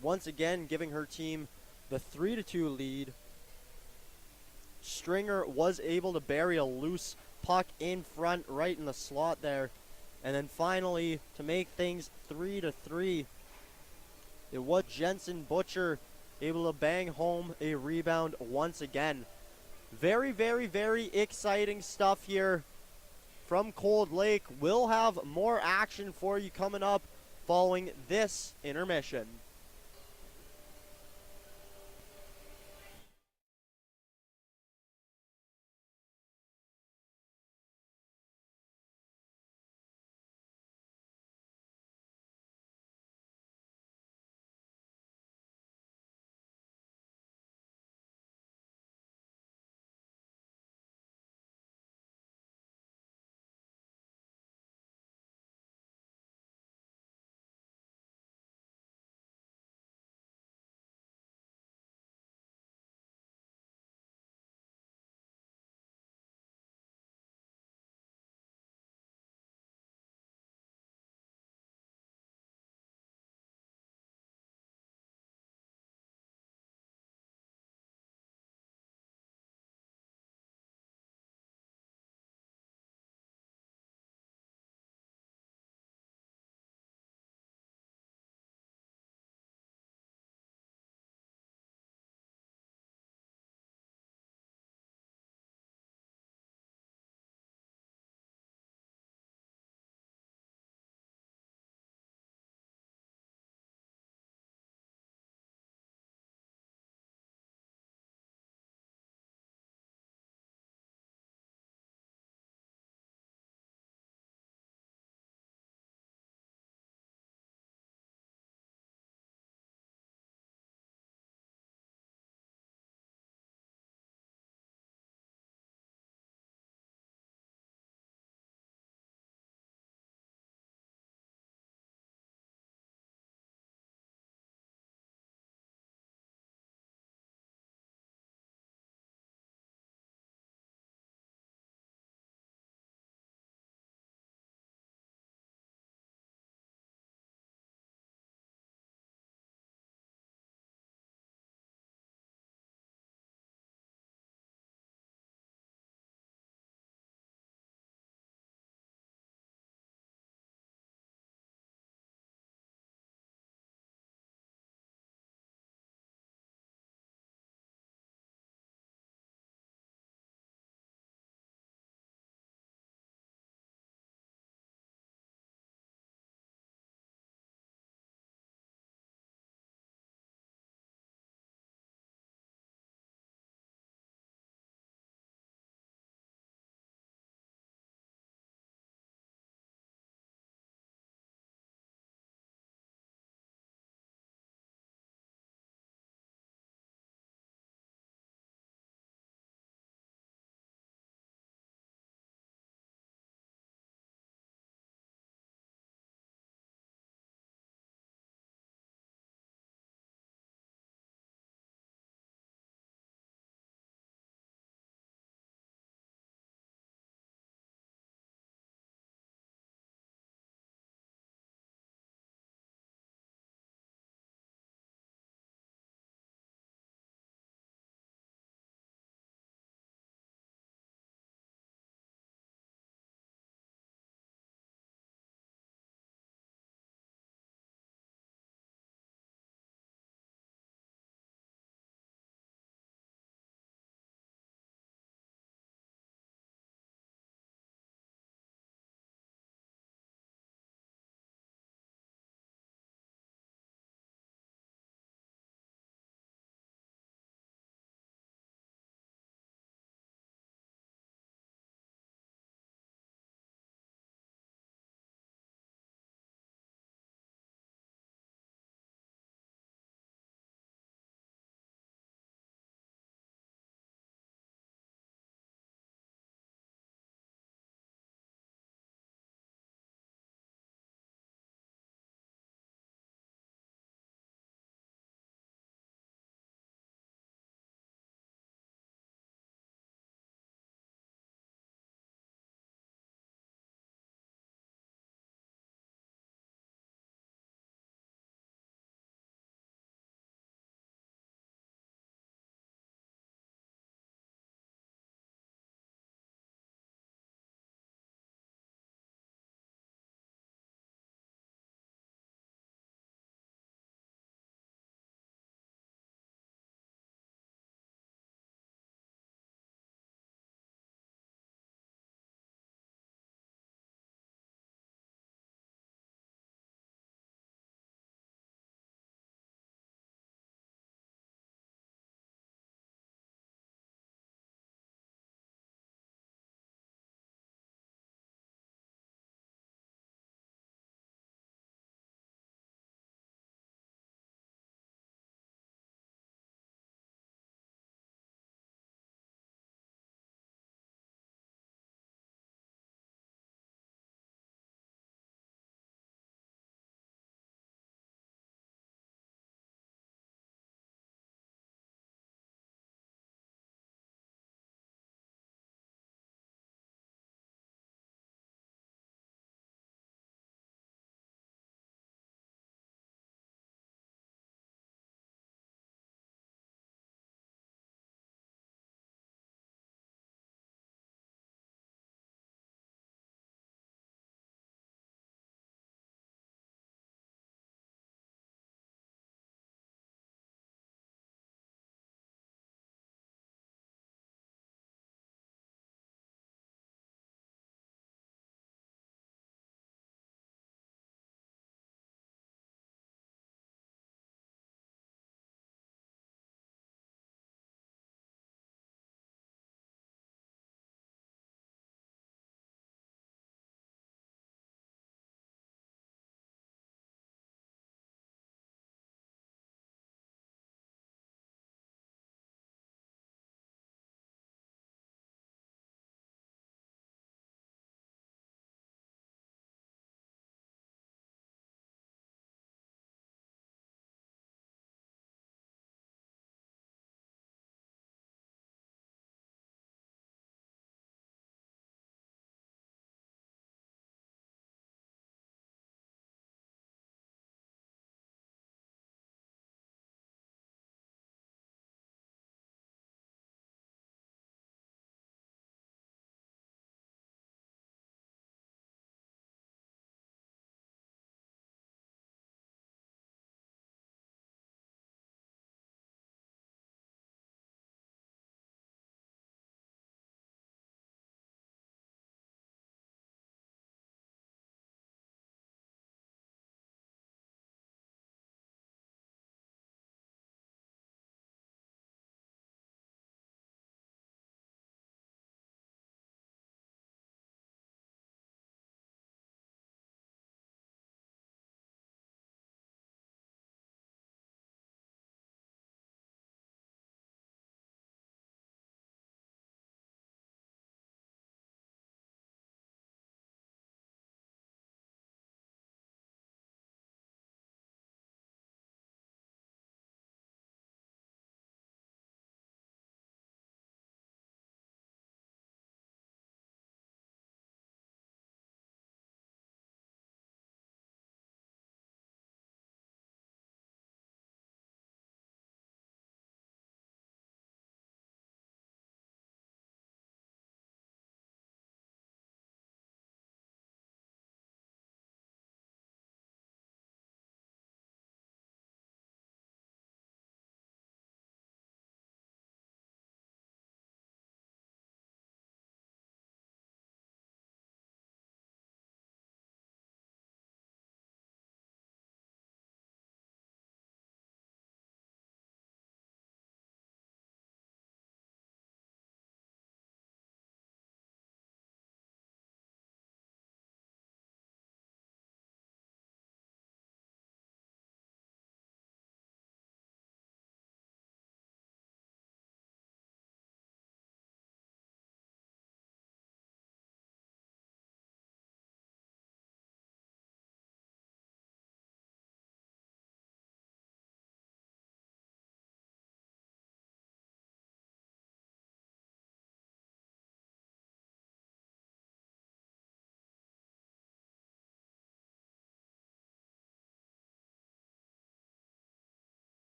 once again giving her team the 3-2 lead. Stringer was able to bury a loose puck in front, right in the slot there. And then finally, to make things 3-3, it was Jensen Butcher able to bang home a rebound once again. Very, very, very exciting stuff here from Cold Lake. We'll have more action for you coming up following this intermission.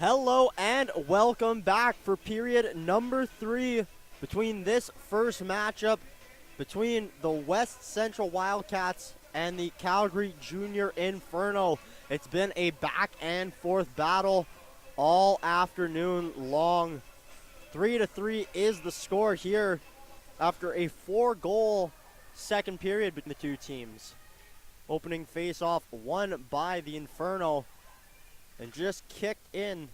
Hello and welcome back for period number 3 between this first matchup between the West Central Wildcats and the Calgary Junior Inferno. It's been a back and forth battle all afternoon long. 3-3 is the score here after a 4-goal second period between the two teams. Opening face-off won by the Inferno and just kicked in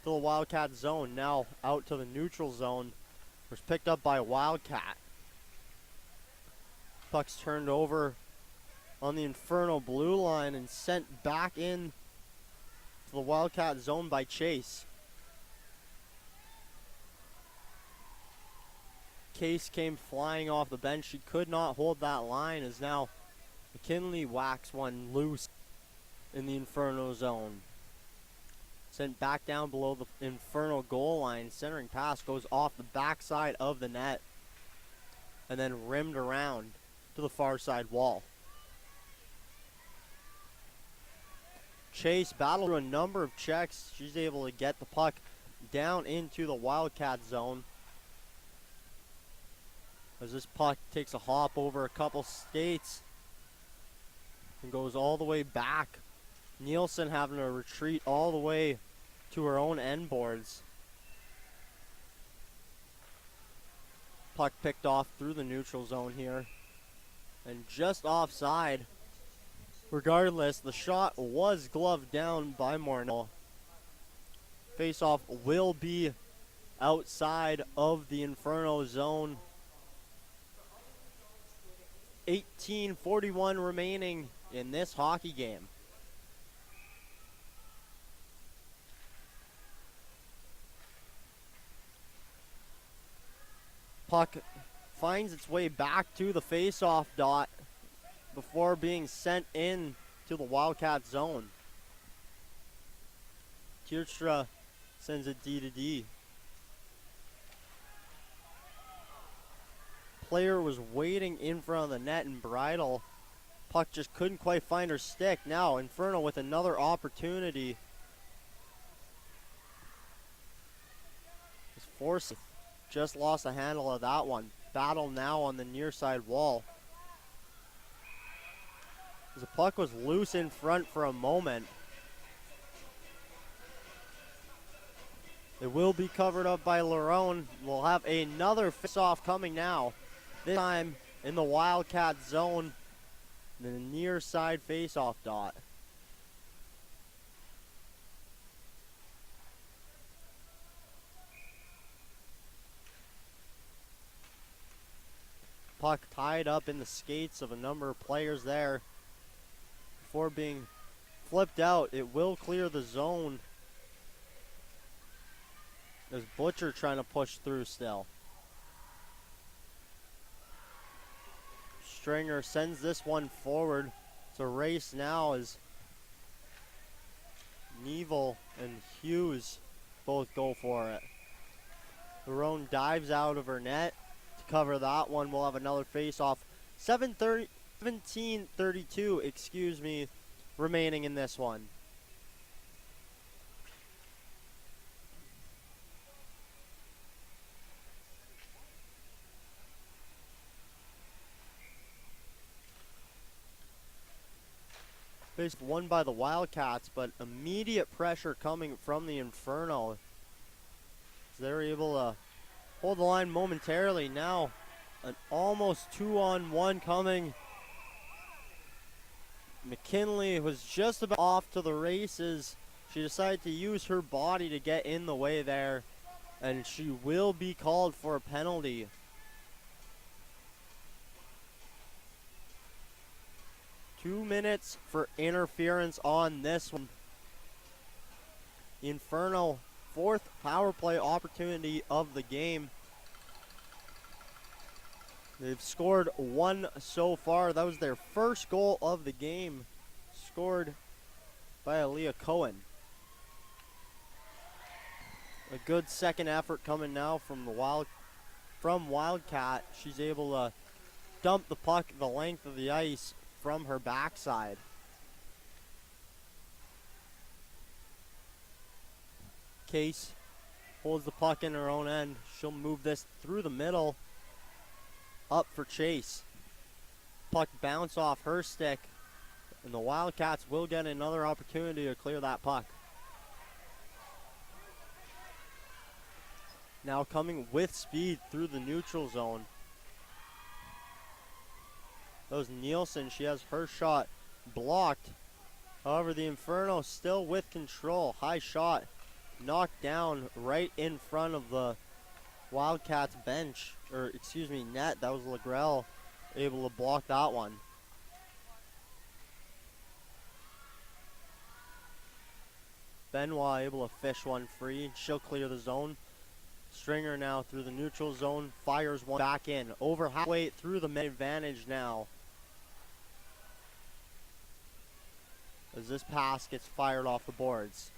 to the Wildcat zone. Now out to the neutral zone. Was picked up by Wildcat. Puck's turned over on the Inferno blue line and sent back in to the Wildcat zone by Chase. Case came flying off the bench. She could not hold that line as now McKinley whacks one loose in the Inferno zone. Sent back down below the Inferno goal line. Centering pass goes off the backside of the net and then rimmed around to the far side wall. Chase battled through a number of checks. She's able to get the puck down into the Wildcat zone. As this puck takes a hop over a couple skates and goes all the way back. Nielsen having to retreat all the way to her own end boards. Puck picked off through the neutral zone here and just offside. Regardless, the shot was gloved down by Morneau. Face-off will be outside of the Inferno zone. 18:41 remaining in this hockey game. Puck finds its way back to the face-off dot before being sent in to the Wildcat zone. Tiertstra sends it D to D. Player was waiting in front of the net and Bridle. Puck just couldn't quite find her stick. Now Inferno with another opportunity. Forsyth just lost the handle of that one. Battle now on the near side wall. The puck was loose in front for a moment. It will be covered up by Larone. We'll have another face-off coming now. This time in the Wildcat zone, the near side face-off dot. Puck tied up in the skates of a number of players there. Before being flipped out, it will clear the zone. There's Butcher trying to push through still. Stringer sends this one forward. It's a race now as Neville and Hughes both go for it. Larone dives out of her net to cover that one. We'll have another face-off. 17:32, remaining in this one. Face won by the Wildcats, but immediate pressure coming from the Inferno. They're able to hold the line momentarily. Now an almost 2-on-1 coming. McKinley was just about off to the races. She decided to use her body to get in the way there, and she will be called for a penalty. Two minutes for interference on this one. The Inferno, fourth power play opportunity of the game. They've scored one so far. That was their first goal of the game, scored by Aaliyah Cohen. A good second effort coming now from Wildcat. She's able to dump the puck the length of the ice from her backside. Case holds the puck in her own end. She'll move this through the middle. Up for Chase. Puck bounce off her stick. And the Wildcats will get another opportunity to clear that puck. Now coming with speed through the neutral zone. That was Nielsen. She has her shot blocked. However, the Inferno still with control. High shot knocked down right in front of the Wildcats bench. Or, excuse me, net. That was LaGrelle able to block that one. Benoit able to fish one free. She'll clear the zone. Stringer now through the neutral zone. Fires one back in. Over halfway through the mid advantage now. As this pass gets fired off the boards.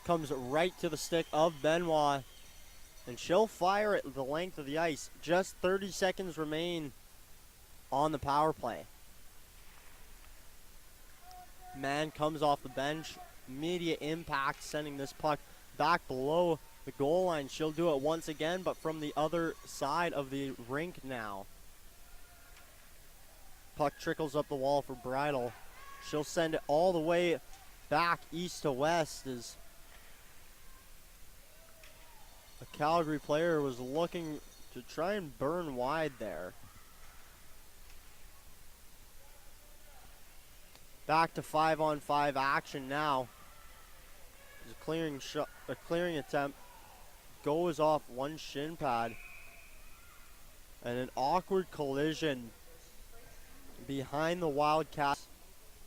Comes right to the stick of Benoit. And she'll fire it the length of the ice. Just 30 seconds remain on the power play. Man comes off the bench. Immediate impact, sending this puck back below the goal line. She'll do it once again, but from the other side of the rink now. Puck trickles up the wall for Bridal. She'll send it all the way back east to west as a Calgary player was looking to try and burn wide there. Back to 5-on-5 action now. A clearing attempt goes off one shin pad. And an awkward collision behind the Wildcats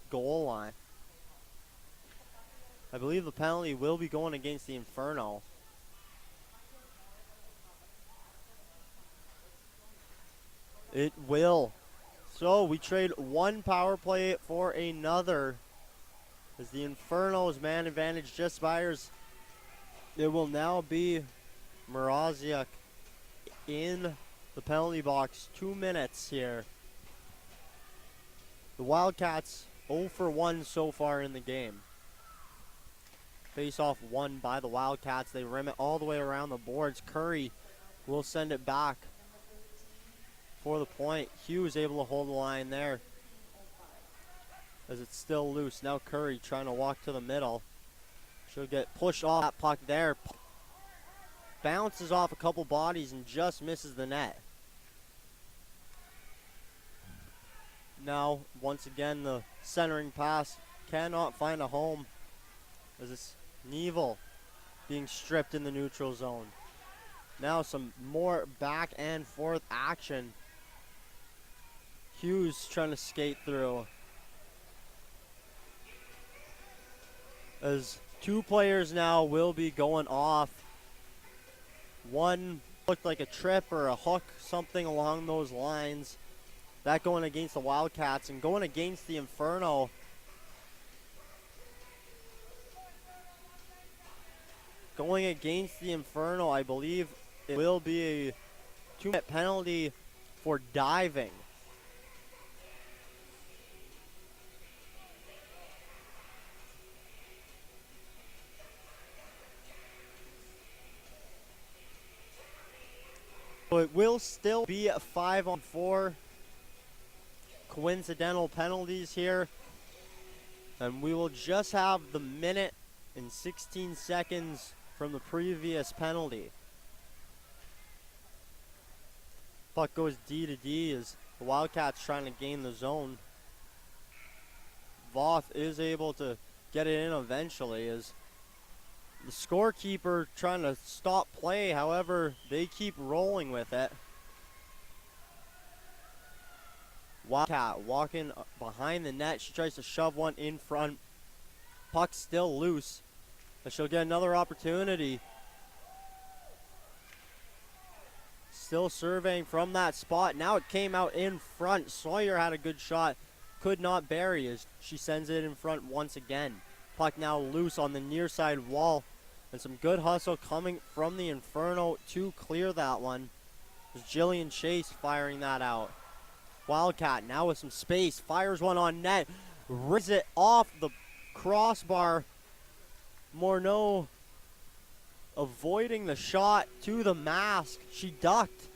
goal line. I believe the penalty will be going against the Inferno. It will. So we trade one power play for another. As the Inferno's man advantage just fires. It will now be Mrazek in the penalty box. 2 minutes here. The Wildcats 0 for 1 so far in the game. Face-off won by the Wildcats. They rim it all the way around the boards. Curry will send it back for the point. Hughes able to hold the line there as it's still loose. Now Curry trying to walk to the middle. She'll get pushed off that puck there. Bounces off a couple bodies and just misses the net. Now, once again, the centering pass cannot find a home as it's Neville being stripped in the neutral zone. Now some more back and forth action. Hughes trying to skate through. As two players now will be going off. One looked like a trip or a hook, something along those lines. That going against the Wildcats and going against the Inferno. Going against the Inferno, I believe it will be a 2-minute penalty for diving. So it will still be a 5-on-4. Coincidental penalties here. And we will just have the minute and 16 seconds from the previous penalty. Puck goes D to D as the Wildcats trying to gain the zone. Voth is able to get it in eventually as the scorekeeper trying to stop play. However, they keep rolling with it. Wildcat walking behind the net. She tries to shove one in front. Puck still loose. But she'll get another opportunity. Still surveying from that spot. Now it came out in front. Sawyer had a good shot. Could not bury as she sends it in front once again. Puck now loose on the near side wall. And some good hustle coming from the Inferno to clear that one. There's Jillian Chase firing that out. Wildcat now with some space. Fires one on net. Rips it off the crossbar. Morneau avoiding the shot to the mask. She ducked,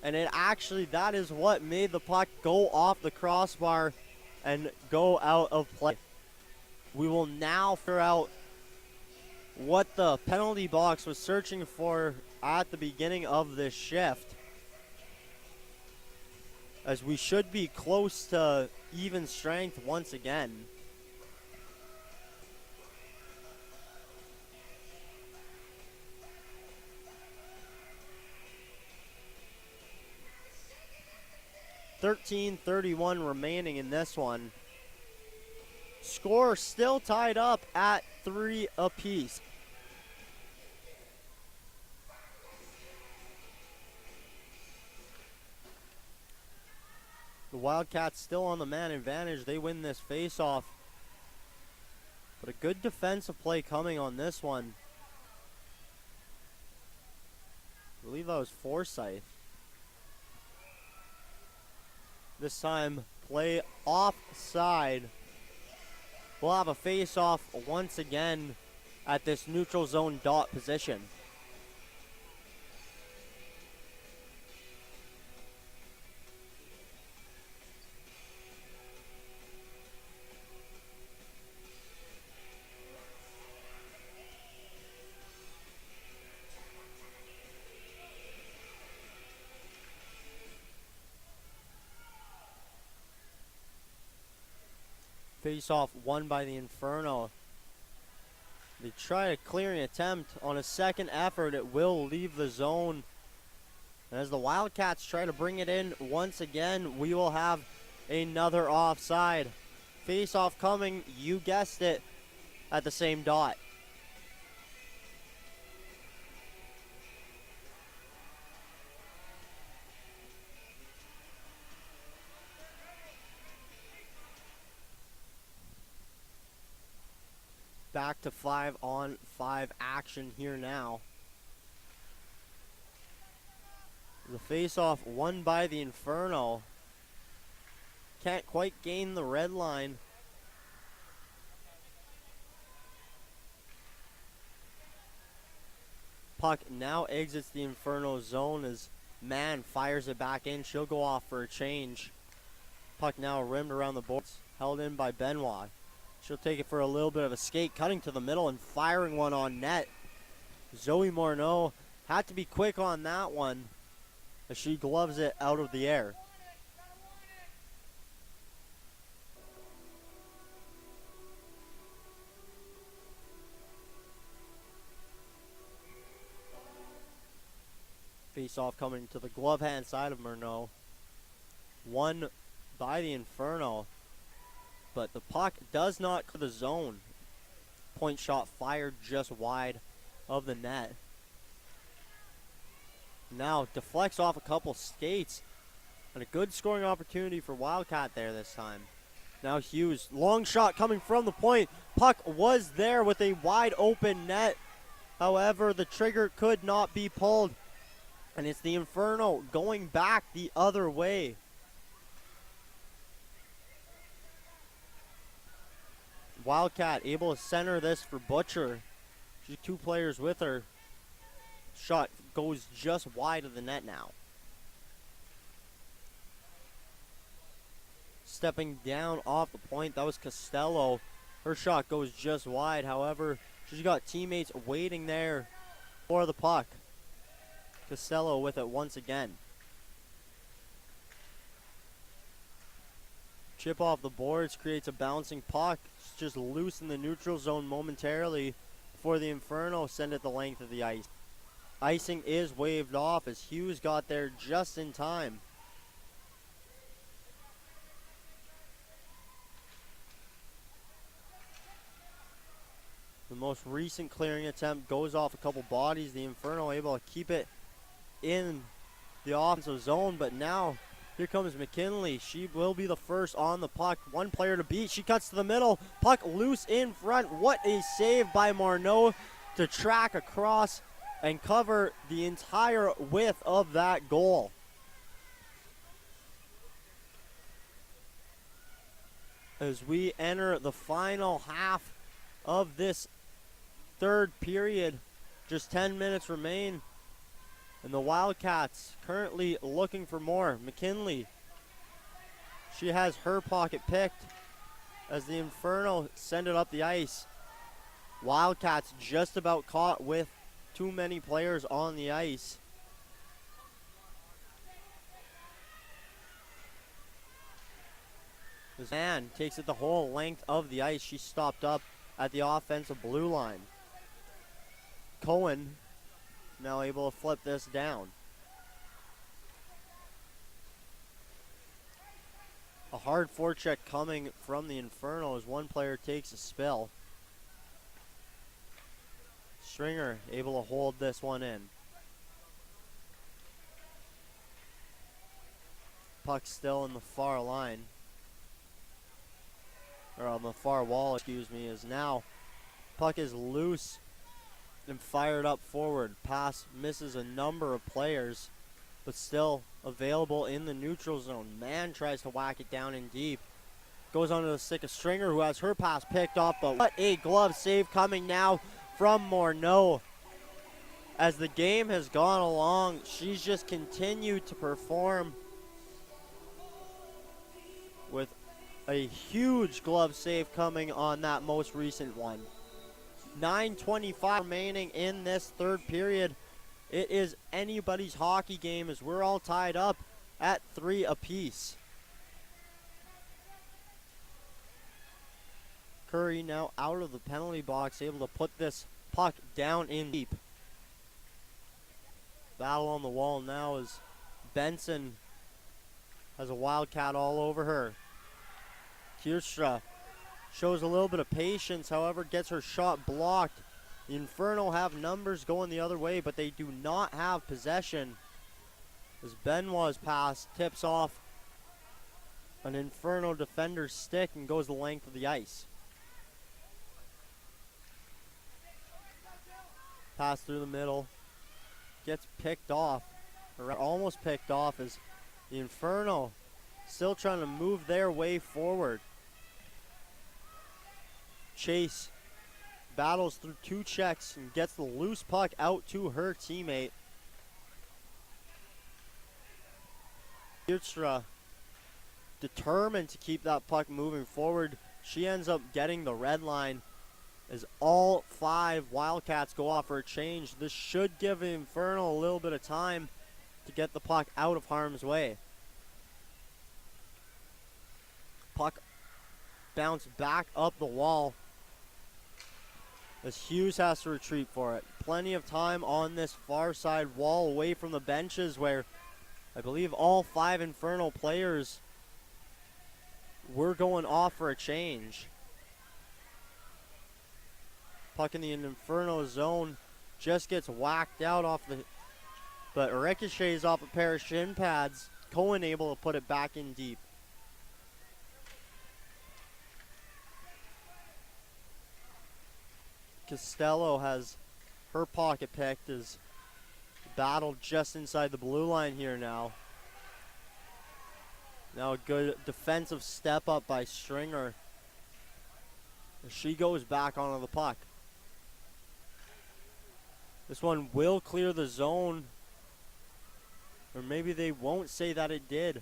and that is what made the puck go off the crossbar and go out of play. We will now figure out what the penalty box was searching for at the beginning of this shift, as we should be close to even strength once again. .13:31 remaining in this one. Score still tied up at 3 apiece. The Wildcats still on the man advantage. They win this face-off. But a good defensive play coming on this one. I believe that was Forsyth. This time, play offside. We'll have a face-off once again at this neutral zone dot position. Face-off won by the Inferno. They try a clearing attempt on a second effort. It will leave the zone. And as the Wildcats try to bring it in once again, we will have another offside. Face-off coming, you guessed it, at the same dot. Back to 5-on-5 action here now. The face-off won by the Inferno. Can't quite gain the red line. Puck now exits the Inferno zone as Mann fires it back in. She'll go off for a change. Puck now rimmed around the boards, held in by Benoit. She'll take it for a little bit of a skate, cutting to the middle and firing one on net. Zoe Morneau had to be quick on that one as she gloves it out of the air. Face-off coming to the glove hand side of Morneau. Won by the Inferno. But the puck does not clear the zone. Point shot fired just wide of the net. Now deflects off a couple skates. And a good scoring opportunity for Wildcat there this time. Now Hughes, long shot coming from the point. Puck was there with a wide open net. However, the trigger could not be pulled. And it's the Inferno going back the other way. Wildcat able to center this for Butcher. She's two players with her. Shot goes just wide of the net now. Stepping down off the point, that was Costello. Her shot goes just wide. However, she's got teammates waiting there for the puck. Costello with it once again. Chip off the boards, creates a bouncing puck. It's just loose in the neutral zone momentarily before the Inferno send it the length of the ice. Icing is waved off as Hughes got there just in time. The most recent clearing attempt goes off a couple bodies. The Inferno able to keep it in the offensive zone, but now here comes McKinley. She will be the first on the puck. One player to beat. She cuts to the middle. Puck loose in front. What a save by Morneau to track across and cover the entire width of that goal. As we enter the final half of this third period, Just 10 minutes remain. And the Wildcats currently looking for more. McKinley, she has her pocket picked as the Inferno send it up the ice. Wildcats just about caught with too many players on the ice. This man takes it the whole length of the ice. She stopped up at the offensive blue line. Cohen now able to flip this down. A hard forecheck coming from the Inferno as one player takes a spill. Stringer able to hold this one in. Puck still in the far line. Or on the far wall, excuse me, is now. Puck is loose and fired up forward. Pass misses a number of players, but still available in the neutral zone. Man tries to whack it down in deep. Goes onto the stick of Stringer, who has her pass picked off, but what a glove save coming now from Morneau. As the game has gone along, she's just continued to perform with a huge glove save coming on that most recent one. 9:25 remaining in this third period. It is anybody's hockey game as we're all tied up at 3 apiece. Curry now out of the penalty box, able to put this puck down in deep. Battle on the wall now as Benson has a Wildcat all over her. Kierstra shows a little bit of patience, however, gets her shot blocked. The Inferno have numbers going the other way, but they do not have possession. As Benoit's pass tips off an Inferno defender's stick and goes the length of the ice. Pass through the middle. Gets picked off, or almost picked off, as the Inferno still trying to move their way forward. Chase battles through 2 checks and gets the loose puck out to her teammate. Kierstra determined to keep that puck moving forward. She ends up getting the red line as all 5 Wildcats go off for a change. This should give the Inferno a little bit of time to get the puck out of harm's way. Puck bounced back up the wall as Hughes has to retreat for it. Plenty of time on this far side wall away from the benches where I believe all 5 Inferno players were going off for a change. Puck in the Inferno zone just gets whacked out off the, but ricochets off a pair of shin pads. Cohen able to put it back in deep. Costello has her pocket picked as battle just inside the blue line here now. Now a good defensive step up by Stringer. She goes back onto the puck. This one will clear the zone. Or maybe they won't say that it did.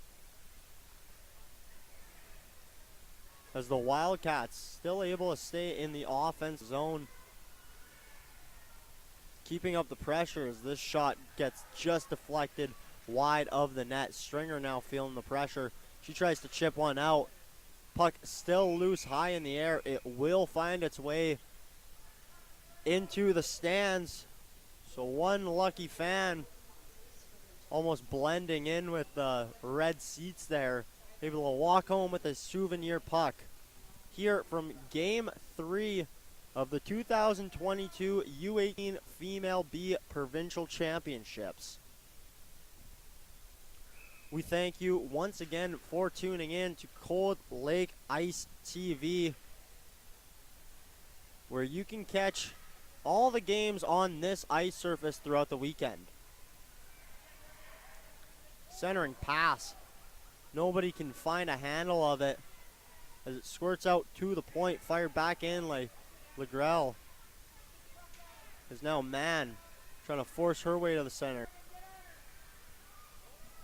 As the Wildcats still able to stay in the offense zone. Keeping up the pressure as this shot gets just deflected wide of the net. Stringer now feeling the pressure. She tries to chip one out. Puck still loose high in the air. It will find its way into the stands. So one lucky fan almost blending in with the red seats there. Able to walk home with a souvenir puck. Here from Game 3 of the 2022 U18 Female B Provincial Championships. We thank you once again for tuning in to Cold Lake Ice TV, where you can catch all the games on this ice surface throughout the weekend. Centering pass. Nobody can find a handle of it as it squirts out to the point, fired back in like Legrell. is now Man trying to force her way to the center.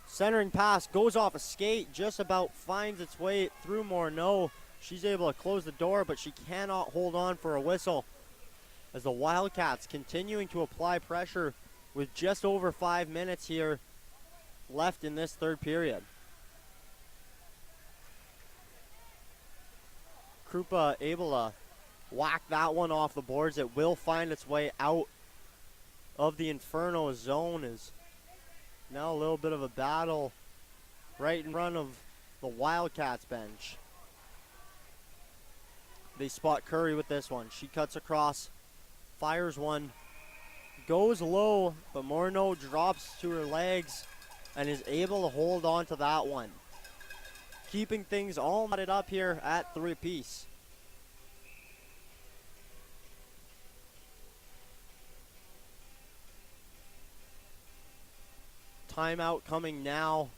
Centering pass goes off a skate, just about finds its way through Morneau. She's able to close the door, but she cannot hold on for a whistle, as the Wildcats continuing to apply pressure with just over 5 minutes here left in this third period. Krupa able to whack that one off the boards. It will find its way out of the Inferno zone. Is now a little bit of a battle right in front of the Wildcats bench. They spot Curry with this one. She cuts across, fires one, goes low, but Morneau drops to her legs and is able to hold on to that one, keeping things all knotted up here at 3 apiece. Timeout coming now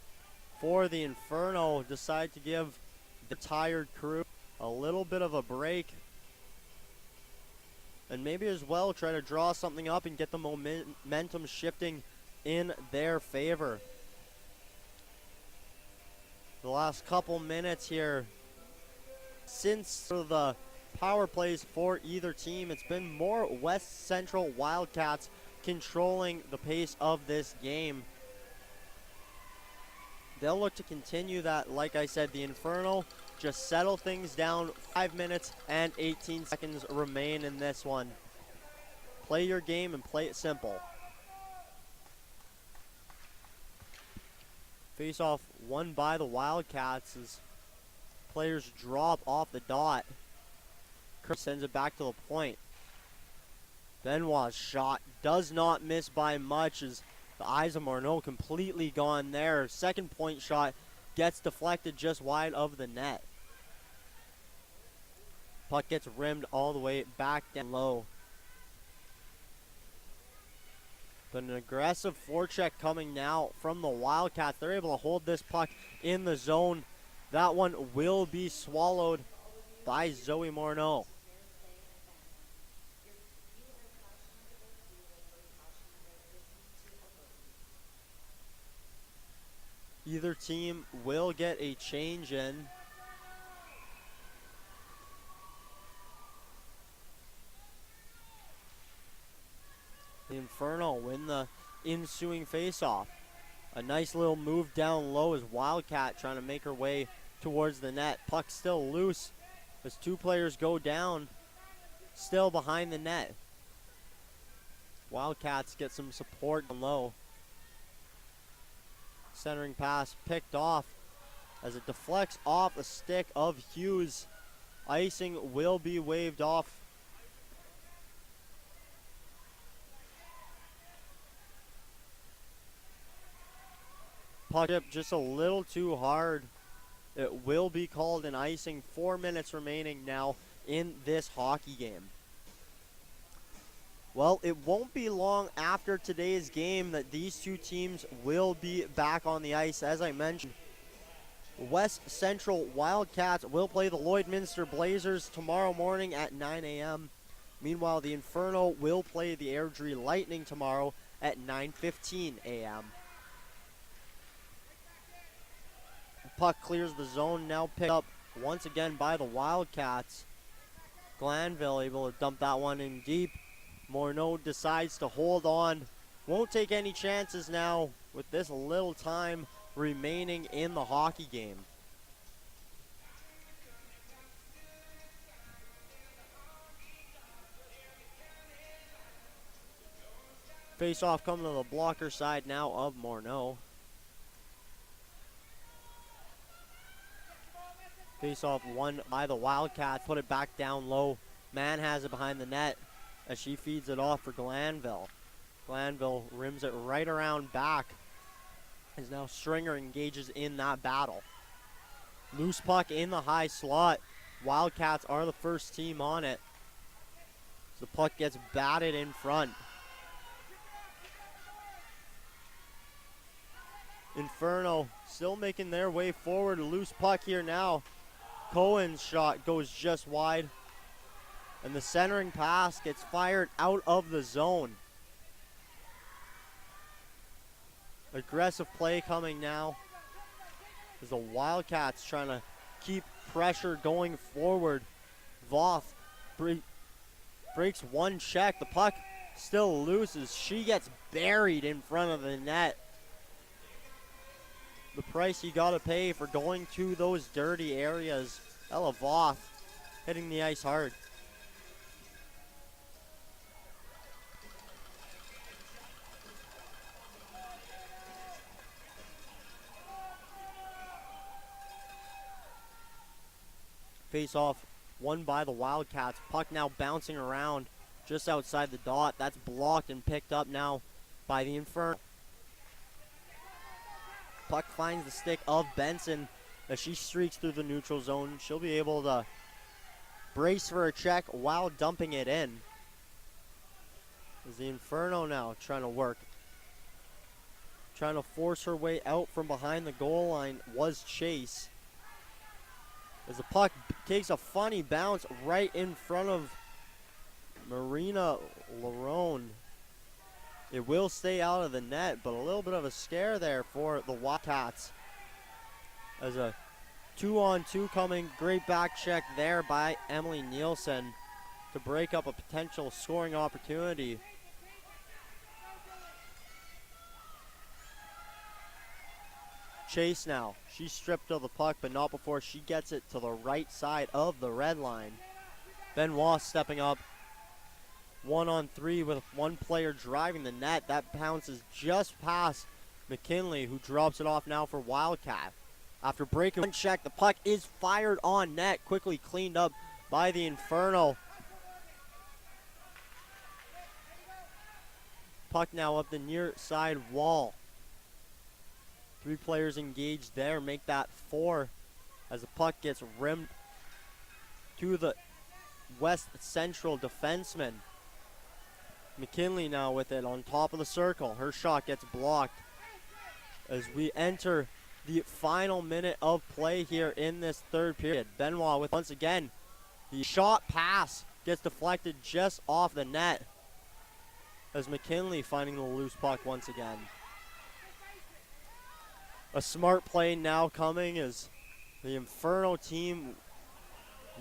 for the Inferno. Decide to give the tired crew a little bit of a break, and maybe as well try to draw something up and get the momentum shifting in their favor. The last couple minutes here, since the power plays for either team, it's been more West Central Wildcats controlling the pace of this game. They'll look to continue that. Like I said, the Inferno just settle things down. 5 minutes and 18 seconds remain in this one. Play your game and play it simple. Face off won by the Wildcats as players drop off the dot. Kirk sends it back to the point. Benoit's shot does not miss by much as the eyes of Morneau completely gone there. Second point shot gets deflected just wide of the net. Puck gets rimmed all the way back down low. But an aggressive forecheck coming now from the Wildcats. They're able to hold this puck in the zone. That one will be swallowed by Zoe Morneau. Either team will get a change in. The Inferno win the ensuing faceoff. A nice little move down low as Wildcat trying to make her way towards the net. Puck still loose as two players go down, still behind the net. Wildcats get some support down low. Centering pass picked off as it deflects off the stick of Hughes. Icing will be waved off. Puck up just a little too hard. It will be called an icing. 4 minutes remaining now in this hockey game. Well, it won't be long after today's game that these two teams will be back on the ice. As I mentioned, West Central Wildcats will play the Lloydminster Blazers tomorrow morning at 9 a.m. Meanwhile, the Inferno will play the Airdrie Lightning tomorrow at 9:15 a.m. Puck clears the zone, now picked up once again by the Wildcats. Glanville able to dump that one in deep. Morneau decides to hold on. Won't take any chances now with this little time remaining in the hockey game. Face-off coming to the blocker side now of Morneau. Face-off won by the Wildcats. Put it back down low. Man has it behind the net as she feeds it off for Glanville. Glanville rims it right around back as now Stringer engages in that battle. Loose puck in the high slot. Wildcats are the first team on it. So the puck gets batted in front. Inferno still making their way forward. Loose puck here now. Cohen's shot goes just wide. And the centering pass gets fired out of the zone. Aggressive play coming now as the Wildcats trying to keep pressure going forward. Voth breaks one check. The puck still loses. She gets buried in front of the net. The price you gotta pay for going to those dirty areas. Ella Voth hitting the ice hard. Face off won by the Wildcats. Puck now bouncing around just outside the dot. That's blocked and picked up now by the Inferno. Puck finds the stick of Benson as she streaks through the neutral zone. She'll be able to brace for a check while dumping it in. As the Inferno now trying to work. Trying to force her way out from behind the goal line was Chase. As the puck takes a funny bounce right in front of Marina Larone. It will stay out of the net, but a little bit of a scare there for the Wildcats. As a 2-on-2 coming, great back check there by Emily Nielsen to break up a potential scoring opportunity. Chase now, she's stripped of the puck, but not before she gets it to the right side of the red line. Benoit stepping up. 1-on-3 with one player driving the net. That bounces just past McKinley, who drops it off now for Wildcat. After breaking one check, the puck is fired on net, quickly cleaned up by the Inferno. Puck now up the near side wall. 3 players engaged there, make that 4 as the puck gets rimmed to the west central defenseman. McKinley now with it on top of the circle. Her shot gets blocked as we enter the final minute of play here in this third period. Benoit with once again the shot pass gets deflected just off the net as McKinley finding the loose puck once again. A smart play now coming as the Inferno team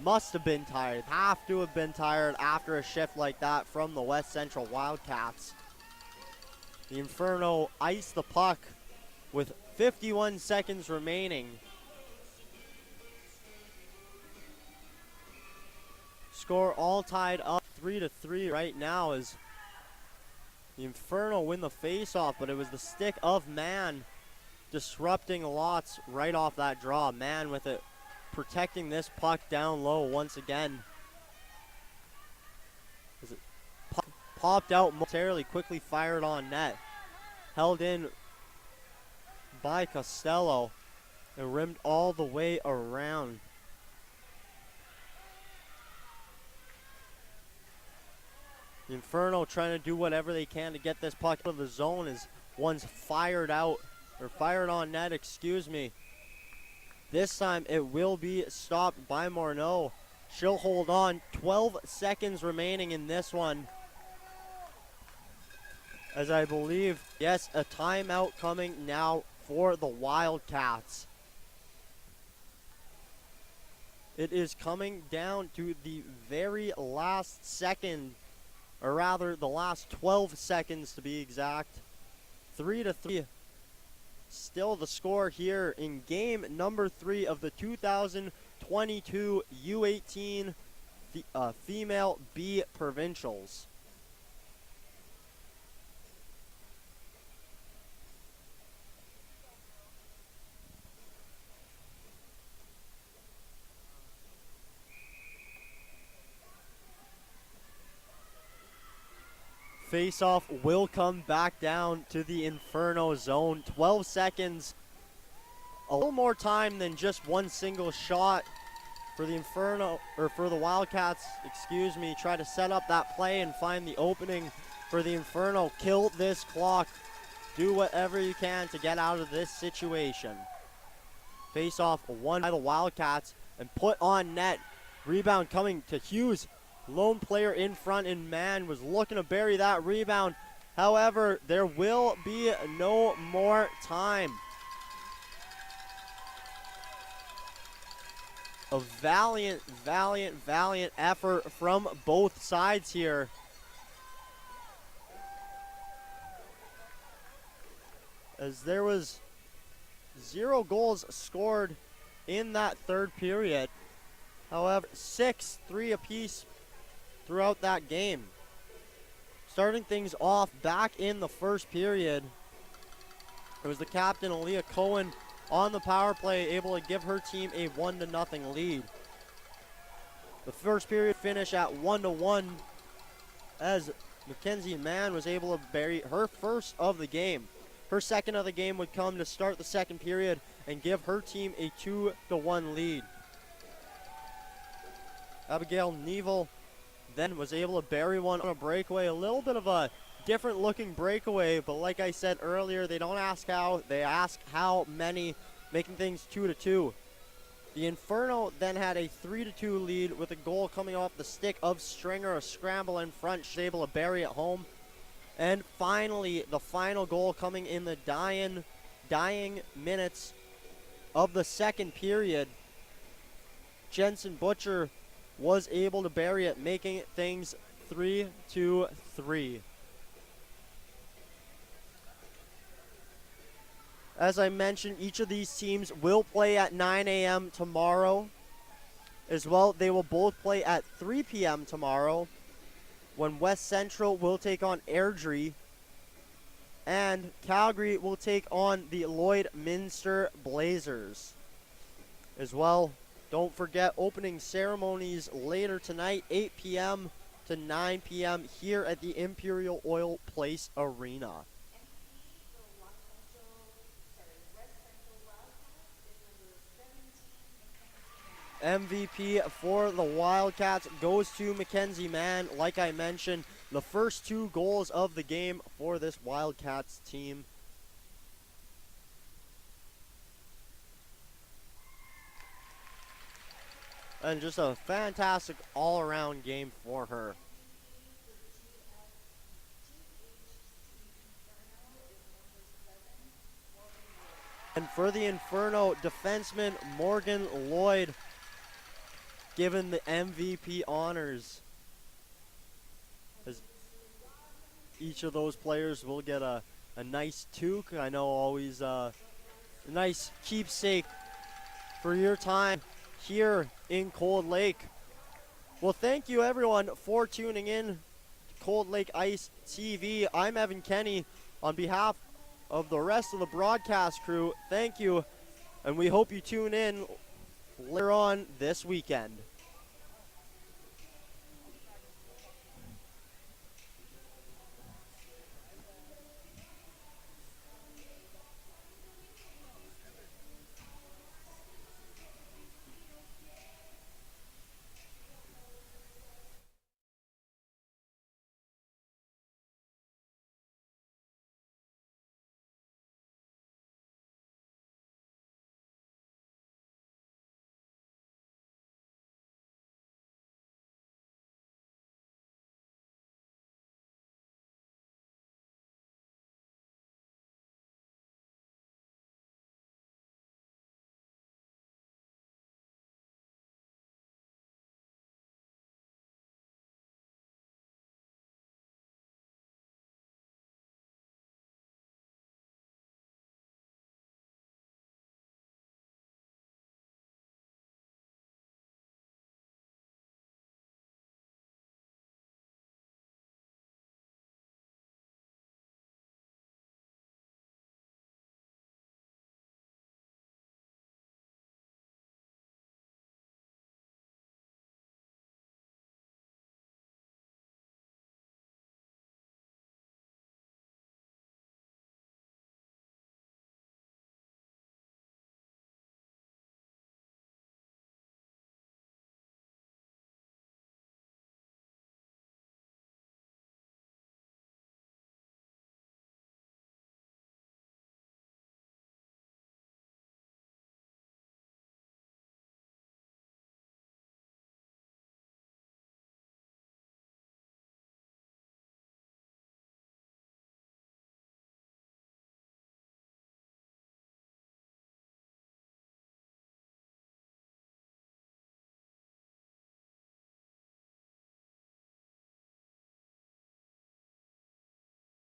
must have been tired, have to have been tired after a shift like that from the West Central Wildcats. The Inferno ice the puck with 51 seconds remaining. Score all tied up 3-3 right now as the Inferno win the face-off, but it was the stick of Mann disrupting lots right off that draw. Mann with it, protecting this puck down low once again. As it popped out momentarily, quickly fired on net. Held in by Costello and rimmed all the way around. The Inferno trying to do whatever they can to get this puck out of the zone as one's fired out, or fired on net, excuse me. This time it will be stopped by Morneau. She'll hold on. 12 seconds remaining in this one. As I believe, yes, a timeout coming now for the Wildcats. It is coming down to the very last second, or rather the last 12 seconds to be exact. 3-3. Still the score here in game number 3 of the 2022 U18 Female B Provincials. Face-off will come back down to the Inferno zone. 12 seconds. A little more time than just one single shot for the Inferno, or for the Wildcats, excuse me. Try to set up that play and find the opening for the Inferno. Kill this clock. Do whatever you can to get out of this situation. Face-off won by the Wildcats and put on net. Rebound coming to Hughes. lone player in front, and Man was looking to bury that rebound. However, there will be no more time. A valiant effort from both sides here. As there was 0 goals scored in that third period. However, 6-3 apiece throughout that game. Starting things off back in the first period, it was the captain, Aaliyah Cohen, on the power play, able to give her team a 1-0 lead. The first period finished at 1-1 as Mackenzie Mann was able to bury her first of the game. Her second of the game would come to start the second period and give her team a 2-1 lead. Abigail Neville then was able to bury one on a breakaway. A little bit of a different looking breakaway, but like I said earlier, they don't ask how, they ask how many, making things 2-2. The Inferno then had a 3-2 lead with a goal coming off the stick of Stringer, a scramble in front. She's able to bury it home. And finally, the final goal coming in the dying minutes of the second period. Jensen Butcher was able to bury it, making things 3-3. As I mentioned, each of these teams will play at 9 a.m. tomorrow. As well, they will both play at 3 p.m. tomorrow, when West Central will take on Airdrie, and Calgary will take on the Lloydminster Blazers. As well, don't forget opening ceremonies later tonight, 8 p.m. to 9 p.m. here at the Imperial Oil Place Arena. MVP for the Wildcats goes to Mackenzie Mann. Like I mentioned, the first 2 goals of the game for this Wildcats team. And just a fantastic all-around game for her. And for the Inferno, defenseman Morgan Lloyd given the MVP honors. As each of those players will get a nice toque. I know always a nice keepsake for your time here in Cold Lake. Well, thank you everyone for tuning in to Cold Lake Ice TV. I'm Evan Kenny. On behalf of the rest of the broadcast crew, thank you, and we hope you tune in later on this weekend.